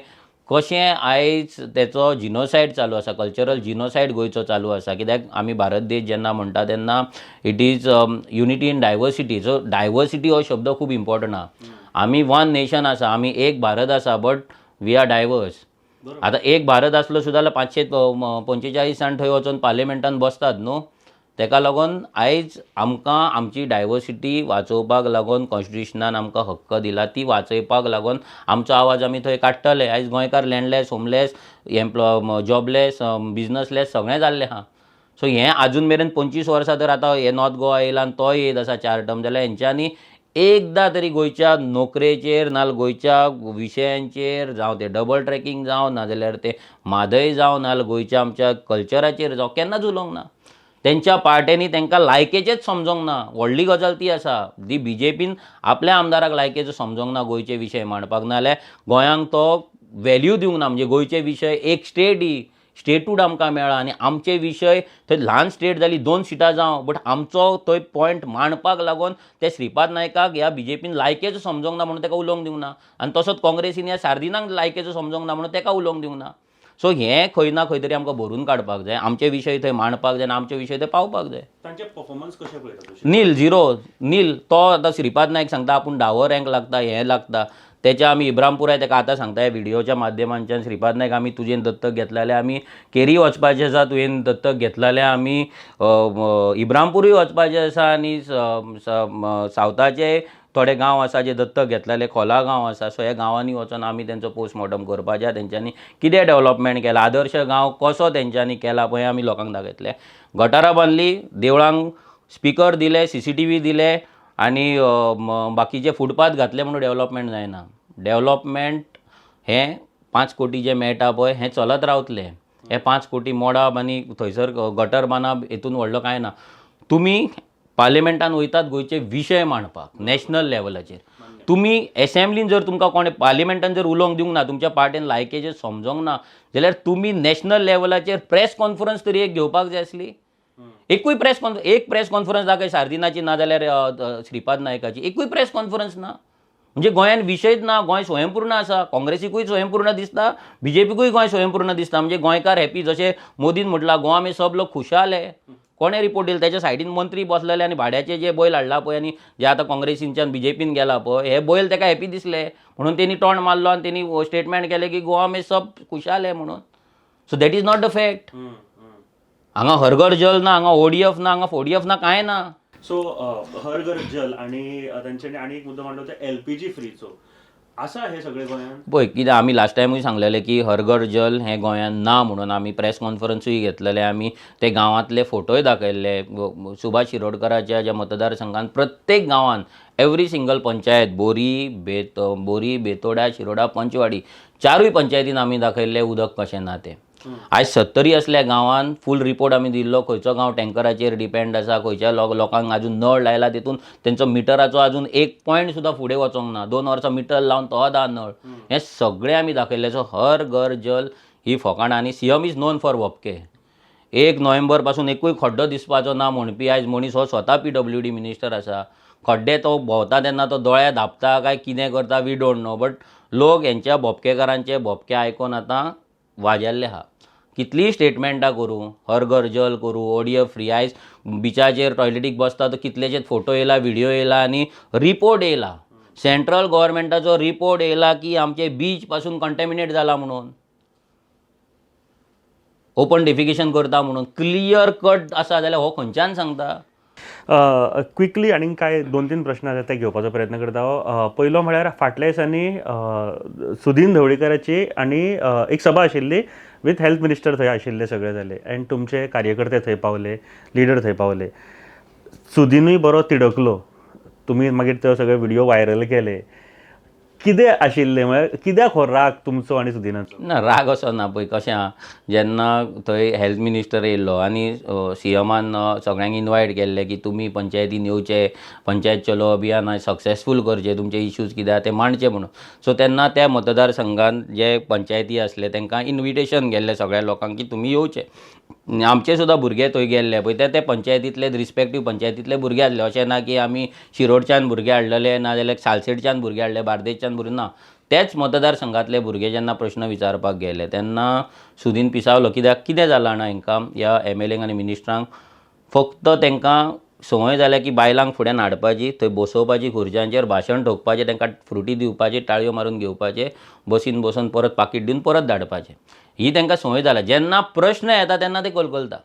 कशें आयज तेचो जिनोसायड चालू आसा, कल्चरल जिनोसायड गोंयचो चालू आसा. कित्याक आमी भारत देश जेन्ना म्हणटा तेन्ना it is unity in diversity. So diversity हो शब्द खूब इम्पॉर्टंट आहा. आमी वन नेशन आसा, आमी एक भारत आसा, बट वी आर डायवर्स. आतां एक भारत आसलो सुद्दां जाल्यार 545 जाण थंय वचून पार्लिमेंटान बसतात न्हू. तेका लागून आयज आमकां आमची डायवर्सिटी वाचोवपाक लागून कॉन्स्टिट्युशनान आमकां हक्क दिला. ती वाचयपाक लागून आमचो आवाज आमी थंय काडटले. आयज गोंयकार लँडलेस, होमलेस, जॉबलेस, बिजनसलेस सगळें जाल्लें आहा. सो हें आजून मेरेन 25 वर्सां तर आतां हे नॉर्थ गोवा येयला आनी तो येत आसा 4 टर्म. जाल्यार हेंच्यांनी एकदां तरी गोंयच्या नोकरेचेर नाजाल्यार गोंयच्या विशयांचेर जावं ते डबल ट्रॅकिंग जावं नाजाल्यार ते म्हादय जावं नाजाल्यार गोंयच्या आमच्या कल्चराचेर जावं केन्नाच उलोवंक ना. तेंच्या पार्ट्यांनी तांकां लायकेचेच समजोंक ना. व्हडली गजाल ती आसा. दी BJPन आपल्या आमदाराक लायकेचो समजोंक ना गोंयचे विशय मांडपाक, नाजाल्यार गोंयांक तो व्हॅल्यू दिवंक ना. म्हणजे गोंयचे विशय एक स्टेटूड आमकां मेळ्ळा आनी आमचे विशय थंय ल्हान स्टेट जाली 2 सिटां जावं, बट आमचो थंय पॉयंट मांडपाक लागून ते श्रीपाद नायकाक ह्या BJPन लायकेचो समजोंक ना म्हणून ताका उलोवंक दिवंक ना. आनी तसोच काँग्रेसीन ह्या सार्दिनाक लायकेचो समजोंक ना म्हणून ताका उलोवंक दिवंक ना. सो हें खंय ना खंय तरी आमकां भरून काडपाक जाय. आमचे विशय थंय मांडपाक जाय आनी आमचे विशय थंय पावपाक जाय. तांचे परफॉर्मन्स कशे पळयता? नील, 0 नील. तो आतां श्रीपाद नायक सांगता आपूण डावो रँक लागता, हें लागता. तेच्या आमी इब्रामपुराय ताका आतां सांगता ह्या व्हिडियोच्या माध्यमांच्यान, श्रीपाद नायक आमी तुजें दत्तक घेतलें जाल्यार आमी केरी वचपाचें आसा, तुवें दत्तक घेतलें जाल्यार आमी इब्रामपुरूय वचपाचें आसा, आनी सावथाचे थोडे गांव आसा जे दत्तक घेतलेले, खोला गांव आसा. सो ह्या गांवांनी वचून आमी तेंचो पोस्टमॉर्टम करपाचें. तेंच्यांनी कितें डेवलपमेंट केलां, आदर्श गांव कसो तेंच्यांनी केला पळय आमी लोकांक दाखयतले. गटारां बांदली, देवळांक स्पिकर दिले, CCTV दिले, आनी बाकीचे फुटपाथ घातले म्हणून डेवलपमेंट जायना. डेवलपमेंट हें 5 कोटी जे मेळटा पळय हें चलत रावतलें. हे 5 कोटी मोडाप आनी थंयसर गटर बांदप हेतून व्हडलो कांय ना. तुमी पार्लिमेंटान वयतात गोंयचे विशय मांडपाक नॅशनल लेवलाचेर. तुमी एसेंब्लीन जर तुमकां कोणें पार्लिमेंटान जर उलोवंक दिवंक ना, तुमच्या पार्टीन लायकेचेर समजोंक ना, जाल्यार तुमी नॅशनल लेवलाचेर प्रेस कॉन्फरन्स तरी एक घेवपाक जाय आसली. एकूय एक प्रेस कॉन्फरन्स दाखय सार्दिनाची ना जाल्यार श्रीपाद नायकाची, एकूय प्रेस कॉन्फरन्स ना. म्हणजे गोंयान विशयच ना. गोंय स्वयंपूर्ण आसा. काँग्रेसीकूय स्वयंपूर्ण दिसता, बीजेपीकूय गोंय स्वयंपूर्ण दिसता. म्हणजे गोंयकार हॅपी. जशें मोदीन म्हटलां गोवा में सब लोक खुशाल है. कोणे रिपोर्ट दिला? त्याच्या सायडीन मंत्री बसलेले आनी भाड्याचे जे बैल हाडला पळय आनी जे आतां काँग्रेसींच्यान बीजेपीन गेला पळय, हे बैल ताका हॅपी दिसले म्हणून तेणी तोंड मारलो आनी तेणी स्टेटमेंट केलें की गोवा में सब खुशाल है म्हणून. So that is not the fact. हांगा हरघर जल ना, हांगा ओडीएफ ना, हांगा फोडीएफ ना, कांय ना. सो हर घर जल आणि त्यांच्यानी आणि एक मुद्दा मांडला होता LPG फ्रीचो. असं आहे सगळे गोंयान? पळय कितें आमी लास्ट टायमूय सांगलेलें की हरघर जल हें गोंयान ना म्हणून आमी प्रेस कॉन्फरन्सूय घेतलेले. आमी ते गांवांतले फोटोय दाखयल्ले. सुभाष शिरोडकराच्या ज्या मतदारसंघात प्रत्येक गांवांत एवरी सिंगल पंचायत बोरी, बेतोडा, शिरोडा, पंचवाडी चारूय पंचायतीन आमी दाखयल्लें उदक कशें ना तें. आयज 70 असल्या गांवांत फूल रिपोर्ट आमी दिल्लो खंयचो गांव टँकराचेर डिपेंड आसा, खंयच्या लोकांक आजून नळ लायला तितून तेंचो मिटराचो आजून एक पॉयंट सुद्दां फुडें वचोंक ना. 2 वर्सां मिटर लावन तो दा नळ. हें सगळें आमी दाखयल्लें. सो हर घर जल ही फकाणां. आनी CM इज नोन फॉर वपके. 1 नोव्हेंबर पासून एकूय खड्डो दिसपाचो ना म्हणपी आयज मनीस हो स्वता PWD मिनिस्टर आसा. खड्डे तो भोंवता तेन्ना तो दोळे धांपता काय कितें करता वी डोंट नो. बट लोक हेंच्या भोपकेकारांचे भोपके आयकून आतां वाजेल्ले आहा. कितलीय स्टेटमेंटां करूं, हर घर जल करूं, ODF फ्री. आयज बिचाचेर टॉयलेटीक बसता तो कितलेशेच फोटो येयला, व्हिडिओ येयला आनी रिपोर्ट येयला. सेंट्रल गव्हर्मेंटाचो रिपोर्ट येयला की आमचे बीच पासून कंटॅमिनेट जाला म्हणून, ओपन डेफिकेशन करता म्हणून. क्लियर कट आसा जाल्यार हो खंयच्यान सांगता? क्विकली आणि काय 2-3 प्रश्न आसा ते घेवपाचो प्रयत्न करता. पयलो म्हळ्यार फाटल्या दिसांनी सुदीन ढवळीकराची आणि एक सभा आशिल्ली विथ हेल्थ मिनिस्टर थंय आशिल्ले सगळे जाले आनी तुमचे कार्यकर्ते थंय पावले, लिडर थंय पावले. सुदीनूय बरो तिडकलो. तुमी मागीर ते सगळे व्हिडिओ व्हायरल केले. कितें आशिल्लें म्हळ्यार कित्याक हो राग तुमचो आनी सुदिनाचो? ना राग असो ना. पळय कशें आहा, जेन्ना थंय हेल्थ मिनिस्टर येयल्लो आनी CMन सगळ्यांक इनवायट केल्लें की तुमी पंचायतीन येवचे, पंचायत चलो अभियान सक्सेसफूल करचें, तुमचे इश्यूज कितें आहा ते मांडचे म्हणून. सो तेन्ना त्या मतदारसंघात जे पंचायती आसले तांकां इन्विटेशन गेल्लें सगळ्या लोकांक की तुमी येवचे. आमचे सुद्दां भुरगे थंय गेल्ले पळय ते पंचायतींतले रिस्पेक्टीव पंचायतींतले भुरगे आसले. अशें ना की आमी शिरोडच्यान भुरगे हाडलेले ना जाल्यार सालसेटच्यान भुरगे हाडले, बार्देसच्यान भुरगे ना. तेच मतदारसंघातले भुरगे जेन्ना प्रश्न विचारपाक गेले तेन्ना सुदीन पिसावलो. कितें जालां जाणा हांकां ह्या MLAंक आनी मिनिस्टरांक फक्त तांकां संवय जाल्या की बायलांक फुड्यान हाडपाची, थंय बसोवपाची, खुर्च्यांचेर भाशण ठोकपाचें, तांकां फ्रुटी दिवपाची, ताळयो मारून घेवपाचे, बसीन बसून परत पाकीट दिवन परत धाडपाचें. ही तांकां संवय जाल्या. जेन्ना प्रश्न येता तेन्ना ते कलकलता.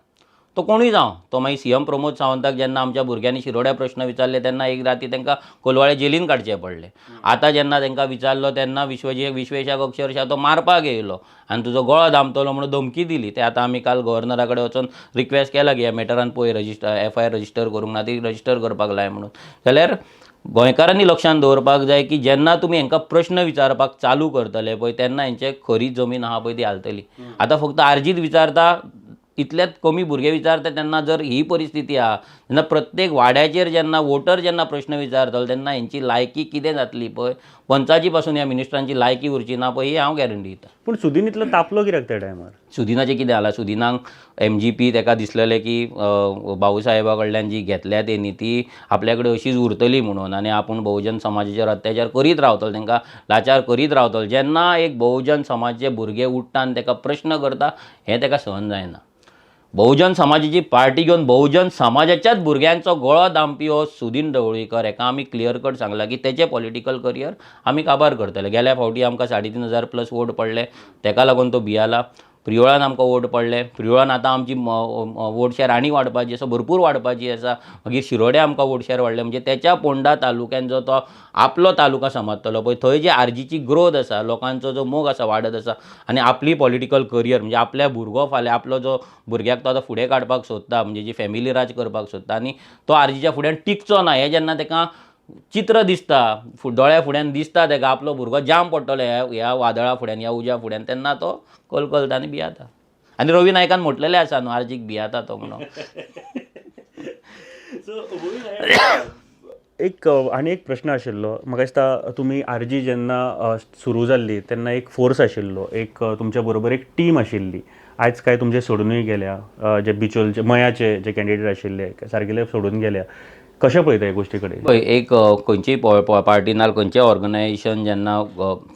तो कोणूय जावं. तो मागीर CM प्रमोद सावंताक जेन्ना आमच्या भुरग्यांनी शिरोड्या प्रश्न विचारले तेन्ना एक राती तांकां कोलवाळे जेलीन काडचें पडलें. आतां जेन्ना तांकां विचारलो तेन्ना विश्वेशाक अक्षरशा तो मारपाक येयलो आनी तुजो गळो दामतलो म्हणून धमकी दिली. ते आतां आमी काल गव्हर्नरा कडेन वचून रिक्वेस्ट केला की ह्या मॅटरान पळय FIR रजिस्टर करूंक ना, ती रजिस्टर करपाक लाय म्हणून. जाल्यार गोंयकारांनी लक्षांत दवरपाक जाय की जेन्ना तुमी हांकां प्रश्न विचारपाक चालू करतले पळय तेन्ना हेंचे खरी जमीन आहा पळय ती हालतली. आतां फक्त आर्जीत विचारता, इतलेच कमी भुरगे विचारता तेन्ना जर ही परिस्थिती आहा तेन्ना प्रत्येक वाड्याचेर जेन्ना वोटर जेन्ना प्रश्न विचारतलो तेन्ना हेंची लायकी कितें जातली पळय, पंचाची पासून ह्या मिनिस्टरांची लायकी उरची ना पळय, ही हांव गॅरंटी दिता. पूण सुदीन इतलो तापलो कित्याक त्या टायमार? सुदिनाचें कितें जालां, सुदिनाक MGP ताका दिसलेलें की भाऊ साहेबा कडल्यान जी घेतल्या तेणी ती आपल्या कडेन अशीच उरतली म्हणून आनी आपूण बहुजन समाजाचेर अत्याचार करीत रावतलो, तांकां लाचार करीत रावतलो. जेन्ना एक बहुजन समाजाचे भुरगे उठ्ठा आनी ताका प्रश्न करता हें ताका सहन जायना. बहुजन समाजाची पार्टी घेवन बहुजन समाजाच्याच भुरग्यांचो गळो दामपी हो सुदीन ढवळीकर, हेका आमी क्लियर कट सांगलां की तेचें पॉलिटिकल करियर आमी काबार करतले. गेल्या फावटी आमकां 3,500+ वोट पडले, ताका लागून तो भियाला. प्रियोळान आमकां वोट पडले. प्रियोळान आतां आमची वोट शेअर आनी वाडपाची आसा, भरपूर वाडपाची आसा. मागीर शिरोड्या आमकां वोट शेअर वाडले. म्हणजे तेच्या पोंडा तालुक्यान जो तो आपलो तालुका समजतलो पळय थंय जी आर्जीची ग्रोथ आसा, लोकांचो जो मोग आसा वाडत आसा आनी आपली पॉलिटिकल करियर म्हणजे आपल्या भुरगो फाल्यां आपलो जो भुरग्याक तो आतां फुडें काडपाक सोदता, म्हणजे जी फॅमिली राज करपाक सोदता आनी तो आर्जीच्या फुड्यान टिकचो ना हें जेन्ना ताका चित्र दिसता, दोळ्या फुड्यान दिसता ताका आपलो भुरगो जाम पडटलो ह्या वादळा फुड्यान, ह्या उज्या फुड्यान, तेन्ना तो कलकलता आनी भियाता. आनी रवी नायकान म्हटलेलें आसा न्हू आर्जीक भियाता तो म्हणून. आनी एक प्रश्न आशिल्लो. म्हाका दिसता तुमी आर्जी जेन्ना सुरू जाल्ली तेन्ना एक फोर्स आशिल्लो, एक तुमच्या बरोबर एक टीम आशिल्ली आयज काय तुमचे सोडूनय गेल्या जे बिचोलचे मयाचे जे कॅन्डिडेट आशिल्ले सारकेले सोडून गेल्या कशें पळयता हे गोश्टी कडेन पळय एक खंयचीय पार्टी नाल्यार खंयचेंय ऑर्गनायजेशन जेन्ना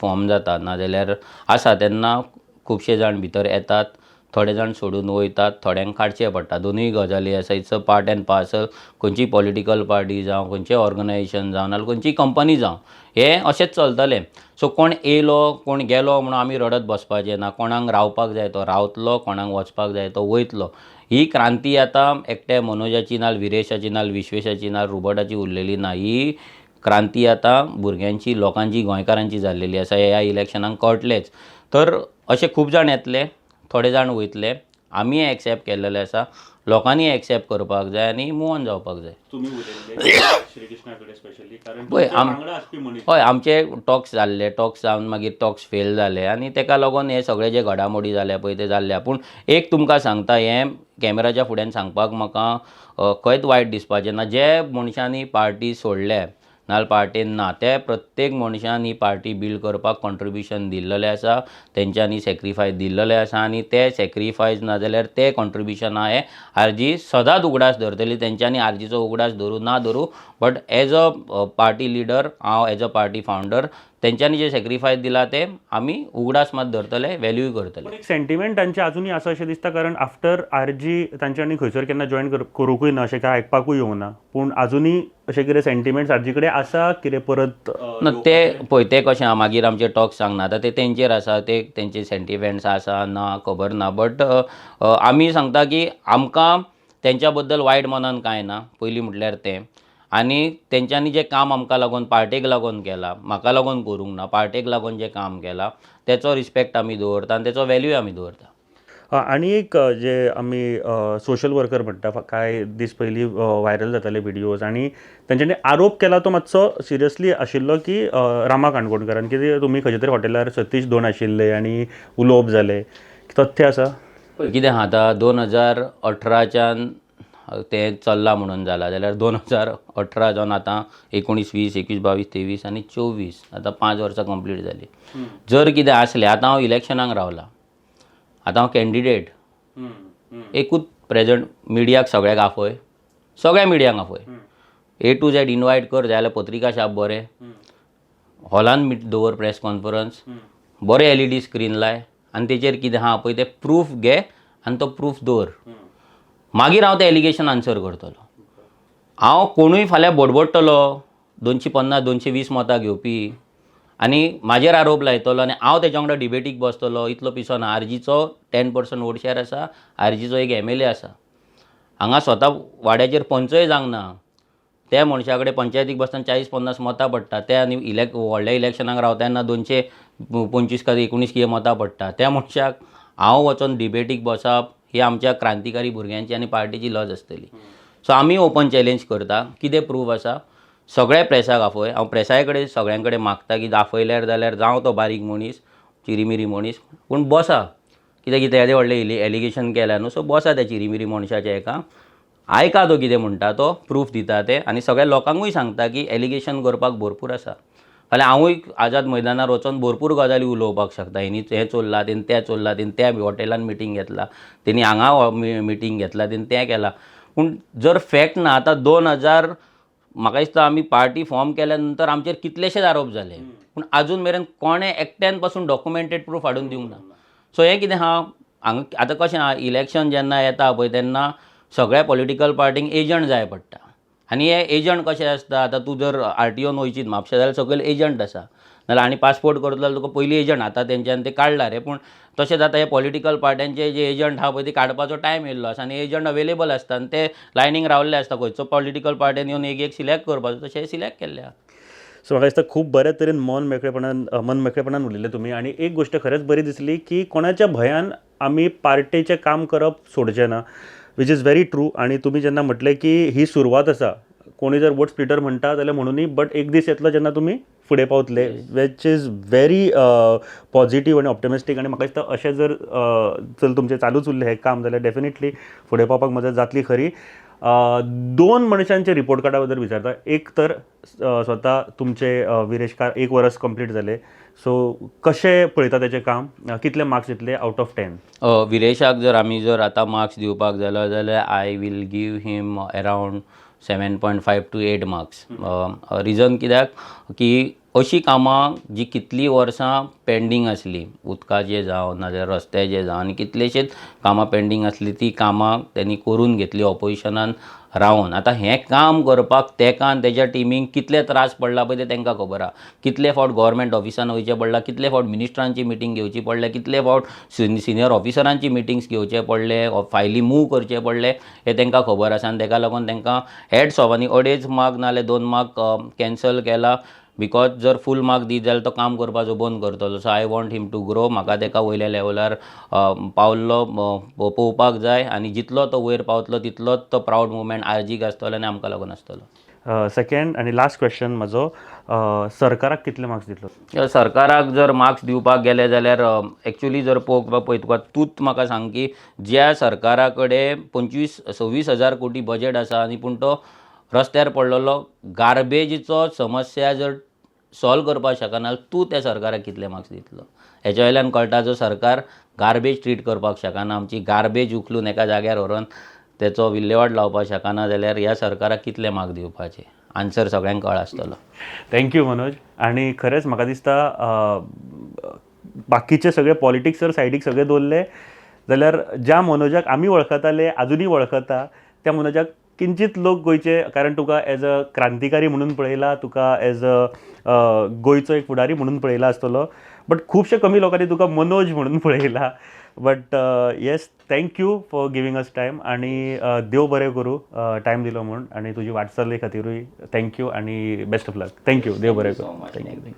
फॉर्म जाता नाजाल्यार आसा तेन्ना खुबशे जाण भितर येतात, थोडे जाण सोडून वयतात, थोड्यांक काडचें पडटा. दोनूय गजाली आसा. It's a part end parcel. खंयचीय पॉलिटिकल पार्टी जावं, खंयचेंय ऑर्गनायजेशन जावं नाल्यार खंयचीय कंपनी जावं, हें अशेंच चलतलें. सो कोण येयलो कोण गेलो म्हणून आमी रडत बसपाचें ना. कोणाक रावपाक जाय तो रावतलो, कोणाक वचपाक जाय तो वयतलो. ही क्रांती आतां एकट्या मनोजाची नाल विरेशाची नाल विश्वेशाची नाल रोबोटाची उरलेली ना. ही क्रांती आतां भुरग्यांची, लोकांची, गोंयकारांची जाल्लेली आसा. ह्या इलेक्शनाक कळटलेंच. तर अशे खूब जाण येतले, थोडे जाण वयतले. आमी एक्सेप्ट केल्लेले आसा. लोकांनी एक्सेप्ट करपाक जाय आनी मूव ऑन जावपाक जाय. पळय हय आमचे टॉक्स जाल्ले, टॉक्स जावन मागीर टॉक्स फेल जाले आनी तेका लागून हे सगळे जे घडामोडी जाल्या पळय ते जाल्ल्या. पूण एक तुमकां सांगता, हें कॅमेराच्या फुड्यान सांगपाक म्हाका खंयच वायट दिसपाचें ना. जे मनशांनी पार्टी सोडल्या नाल्यार पार्टेन ना, ते प्रत्येक मनशान ही पार्टी बिल्ड करपाक कॉन्ट्रिब्युशन दिल्लेलें आसा. तेंच्यांनी सॅक्रिफायस दिल्लेलें आसा आनी ते सॅक्रिफायस नाजाल्यार ते कॉन्ट्रिब्युशना हे आरजी सदांच उगडास धरतली. तेंच्यांनी आरजीचो उगडास धरूं ना धरूं, but as a party leader, हांव एज अ पार्टी फावंडर, तेंच्यांनी जे सॅक्रिफायस दिला ते आमी उगडास मात धरतले, व्हॅल्यूय करतले. एक सेंटिमेंट तांचे अजुनूय आसा अशें दिसता, कारण आफ्टर आरजी तांच्यांनी खंयसर केन्ना जॉयन करूंकूय ना, अशें काय आयकपाकूय येवंक ना. पूण अजुनूय अशें कितें सेंटिमेंट्स आरजी कडेन आसा कितें परत ना ते पळय ते कशें आहा, मागीर आमचे टॉक्स सांगना आतां ते तेंचेर आसा, ते तेंचे सेंटिमेंट्स आसा ना खबर ना. बट आमी सांगता की आमकां तेंच्या बद्दल वायट मनान कांय ना, पयलीं म्हटल्यार तें. आनी तेंच्यांनी जें काम आमकां लागून पार्टेक लागून केलां, म्हाका लागून करूंक ना, पार्टेक लागून जें काम केलां तेचो रिस्पेक्ट आमी दवरता आनी तेचो व्हॅल्यूय आमी दवरता. आनी एक जे आमी सोशल वर्कर म्हणटा, कांय दीस पयलीं व्हायरल जाताले व्हिडियोज आनी तांच्यांनी आरोप केला तो मातसो सिरियसली आशिल्लो की रामा काणकोणकरान, कितें तुमी खंयच्या तरी हॉटेलार सतीश दोन आशिल्ले आनी उलोवप जालें, तथ्य आसा? कितें आहा आतां 2018च्यान तें चल्लां म्हणून जालां जाल्यार 2018 जावन आतां 19, 20, 21, 22, 23 आनी 24 आतां 5 वर्सां कंप्लीट जाली. जर कितें आसलें, आतां हांव इलेक्शनाक रावलां, आतां हांव कॅन्डिडेट, एकूच प्रेझंट मिडियाक सगळ्याक आपय, सगळ्या मिडियांक आपय, A to Z इनवायट कर जाय जाल्यार पत्रिका छाप बरें, हॉलान दवर प्रेस कॉन्फरन्स, बरें LED स्क्रीन लाय आनी तेचेर कितें आहा पळय तें प्रूफ घे आनी तो प्रूफ दवर. मागीर हांव तें एलिगेशन आन्सर करतलो. हांव कोणूय फाल्यां बडबडटलो 250, 220 मतां घेवपी आनी म्हाजेर आरोप लायतलो आनी हांव तेच्या वांगडा डिबेटीक बसतलो, इतलो पिसो ना. आरजीचो 10% वोट शेअर आसा, आरजीचो एक MLA आसा. हांगा स्वता वाड्याचेर पंचय जावंक ना. त्या मनशा कडेन पंचायतीक बसतना 40-50 मतां पडटा. ते आनी व्हडल्या इलेक्शनाक रावता तेन्ना 225 काय 19 कितें मतां पडटा. त्या मनशाक हांव वचोन डिबेटीक बसप ही आमच्या क्रांतिकारी भुरग्यांची आनी पार्टीची लज आसतली. सो आमी ओपन चॅलेंज करता. कितें प्रूफ आसा सगळ्या प्रेसाक आपय. हांव प्रेसाय कडेन सगळ्यां कडेन मागता की आपयल्यार जाल्यार जावं तो बारीक मनीस, चिरीमिरी मनीस, पूण बसा. कित्याक येदें व्हडलें एलिगेशन केल्या न्हू, सो बसा त्या चिरीमिरी मनशाच्या हेका, आयका तो कितें म्हणटा तो, प्रूफ दिता ते आनी सगळ्या लोकांकूय सांगता की एलिगेशन करपाक भरपूर आसा. फाल्यां हांवूय आझाद मैदानार वचोन भरपूर गजाली उलोवपाक शकता. हेणी हें चल्लां, तेणी तें चल्लां, तेणी त्या हॉटेलान मिटींग घेतला, तेणी हांगा मिटींग घेतला, तेणी तें केलां. पूण जर फॅक्ट ना, आतां 2000 म्हाका दिसता आमी पार्टी फॉर्म केल्या नंतर आमचेर कितलेशेच आरोप जाले, पूण आजून मेरेन कोणें एकट्यान पासून डॉक्युमेंटेड प्रूफ हाडून दिवंक ना. सो हें कितें आहा, हांगा आतां कशें आहा, इलेक्शन जेन्ना येता पळय तेन्ना सगळ्या पॉलिटिकल पार्टींक एजंट जाय पडटा. आनी हे एजंट कशें आसता, आतां तूं जर RTOन वयचीत म्हापशा जाल्यार सकयल एजंट आसा, नाल्यार आनी पासपोर्ट करतलो जाल्यार तुका पयलीं एजंट आतां तेंच्यांनी ते काडला रे. पूण तशेंच आतां हे पॉलिटिकल पार्ट्यांचे जे एजंट आहा पळय ते काडपाचो टायम येयल्लो आसा आनी एजंट अवेलेबल आसता आनी ते लायनीक रावल्ले आसता. खंयचो पॉलिटिकल पार्टीन येवन एक सिलेक्ट करपाचो, तशें सिलेक्ट केल्ले आहा. सो म्हाका दिसता खूब बऱ्या तरेन मन मेकळेपणान उलयले तुमी. आनी एक गोश्ट खरेंच बरी दिसली की कोणाच्या भंयान आमी पार्टेचें काम करप सोडचें ना, वीच इज व्हेरी ट्रू. आनी तुमी जेन्ना म्हटलें की ही सुरवात आसा, कोणी जर वोट स्प्लिटर म्हणटा जाल्यार म्हणूनय, बट एक दीस येतलो जेन्ना तुमी फुडें पावतले, वीच इज व्हेरी पॉझिटीव आनी ऑप्टिमिस्टीक. आनी म्हाका दिसता अशें जर चल तुमचें चालूच उरलें हें काम जाल्यार डेफिनेटली फुडें पावपाक मदत जातली खरी. दोन मनशांचे रिपोर्ट कार्डा बद्दल विचारता. एक तर स्वता तुमचे विरेश 1 वर्स कंप्लीट जाले, सो कशें पळयता तेजें काम, कितले मार्क्स दितले आउट ऑफ 10? विरेशाक जर आमी जर आतां मार्क्स दिवपाक जालो जाल्यार I will give him around 7.5 to 8 marks. Reason कित्याक की अशीं कामां जी कितलीं वर्सां पेंडींग आसलीं, उदकाचें जावं नाजाल्यार रस्त्याचें जावं आनी कितलेशेच कामां पेंडींग आसलीं, तीं कामां तेणी करून घेतलीं ऑपोजिशनान रावन. आतां हें काम करपाक तेका आनी तेज्या टिमीक कितले त्रास पडला पळय ते तेंकां खबर आहा. कितले फावट गव्हर्मेंट ऑफिसान वयचें पडलां, कितले फावट मिनिस्टरांची मिटींग घेवची पडले, कितले फावट सिनियर ऑफिसरांची मिटिंग्स घेवचे पडले, फायली मूव करचे पडले, हे तेंकां खबर आसा. आनी तेका लागून तेंकां हेड्स ऑफ आनी 2.5 मार्क नाजाल्यार 2 मार्क कॅन्सल केला. बिकॉज जर फूल मार्क दीत जाल्यार तो काम करपाचो बंद करतलो. So I want him to grow. म्हाका तेका वयल्या लेवलार पावल्लो पळोवपाक जाय आनी जितलो तो वयर पावतलो तितलोच तो प्रावड मुवमेंट आर्जीक आसतलो आनी आमकां लागून आसतलो. सेकंड आनी लास्ट क्वेश्चन म्हजो, सरकाराक कितले मार्क्स दितलो? सरकाराक जर मार्क्स दिवपाक गेले जाल्यार एक्चुली जर पळोवपाक पळय तुका तूंच म्हाका सांग की ज्या सरकारा कडेन 25-26 कोटी बजेट आसा आनी पूण तो रस्त्यार पडलेलो गार्बेजीचो समस्या जर सॉल्व करपाक शकना तूं त्या सरकाराक कितले मार्क्स दितलो? हेच्या वयल्यान कळटा जो सरकार गार्बेज ट्रीट करपाक शकना, आमची गार्बेज उखलून एका जाग्यार व्हरून तेचो विल्हेवाट लावपाक शकना जाल्यार ह्या सरकाराक कितले मार्क्स दिवपाचे? आन्सर सगळ्यांक कळ आसतलो. थँक्यू मनोज. आनी खरेंच म्हाका दिसता बाकीचे सगळे पॉलिटिक्स जर सायडीक सगळे दवरले जाल्यार ज्या मनोजाक आमी वळखताले आजुनूय वळखता त्या मनोजाक किंचित लोक गोंयचे, कारण तुका एज अ क्रांतिकारी म्हणून पळयला, तुका एज अ गोंयचो एक फुडारी म्हणून पळयला आसतलो, बट खुबशे कमी लोकांनी तुका मनोज म्हणून पळयला. But yes, thank you for giving us time आनी देव बरें करूं टायम दिलो म्हूण आनी तुजी वाटचाले खातीरूय थँक्यू आनी बेस्ट ऑफ लक. थँक्यू. देव बरें करूं. थँक्यू.